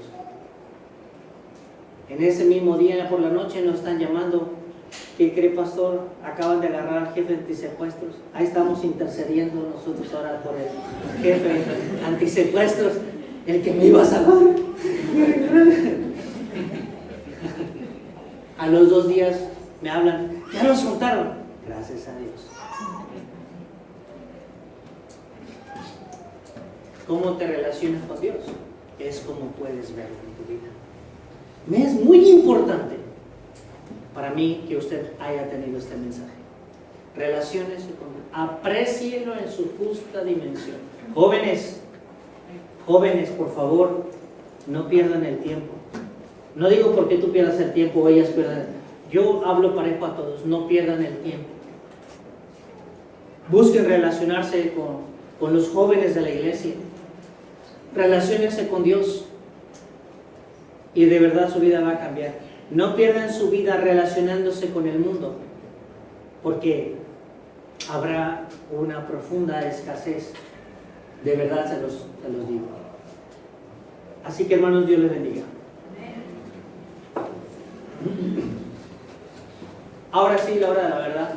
En ese mismo día por la noche nos están llamando. ¿Qué cree, pastor? Acaban de agarrar al jefe de antisecuestros. Ahí estamos intercediendo nosotros ahora por el jefe antisecuestros, el que me iba a salvar. A los 2 días me hablan, ya nos soltaron. Gracias a Dios. ¿Cómo te relacionas con Dios? Es como puedes verlo en tu vida. Me es muy importante. para mí que usted haya tenido este mensaje. Relaciónese con Dios, aprécielo en su justa dimensión. Jóvenes, por favor, no pierdan el tiempo. No digo porque tú pierdas el tiempo o ellas pierdan. Yo hablo parejo a todos, no pierdan el tiempo. Busquen relacionarse con los jóvenes de la iglesia. Relaciónense con Dios y de verdad su vida va a cambiar. No pierdan su vida relacionándose con el mundo, porque habrá una profunda escasez. De verdad se los digo. Así que hermanos, Dios les bendiga. Ahora sí, la hora de la verdad.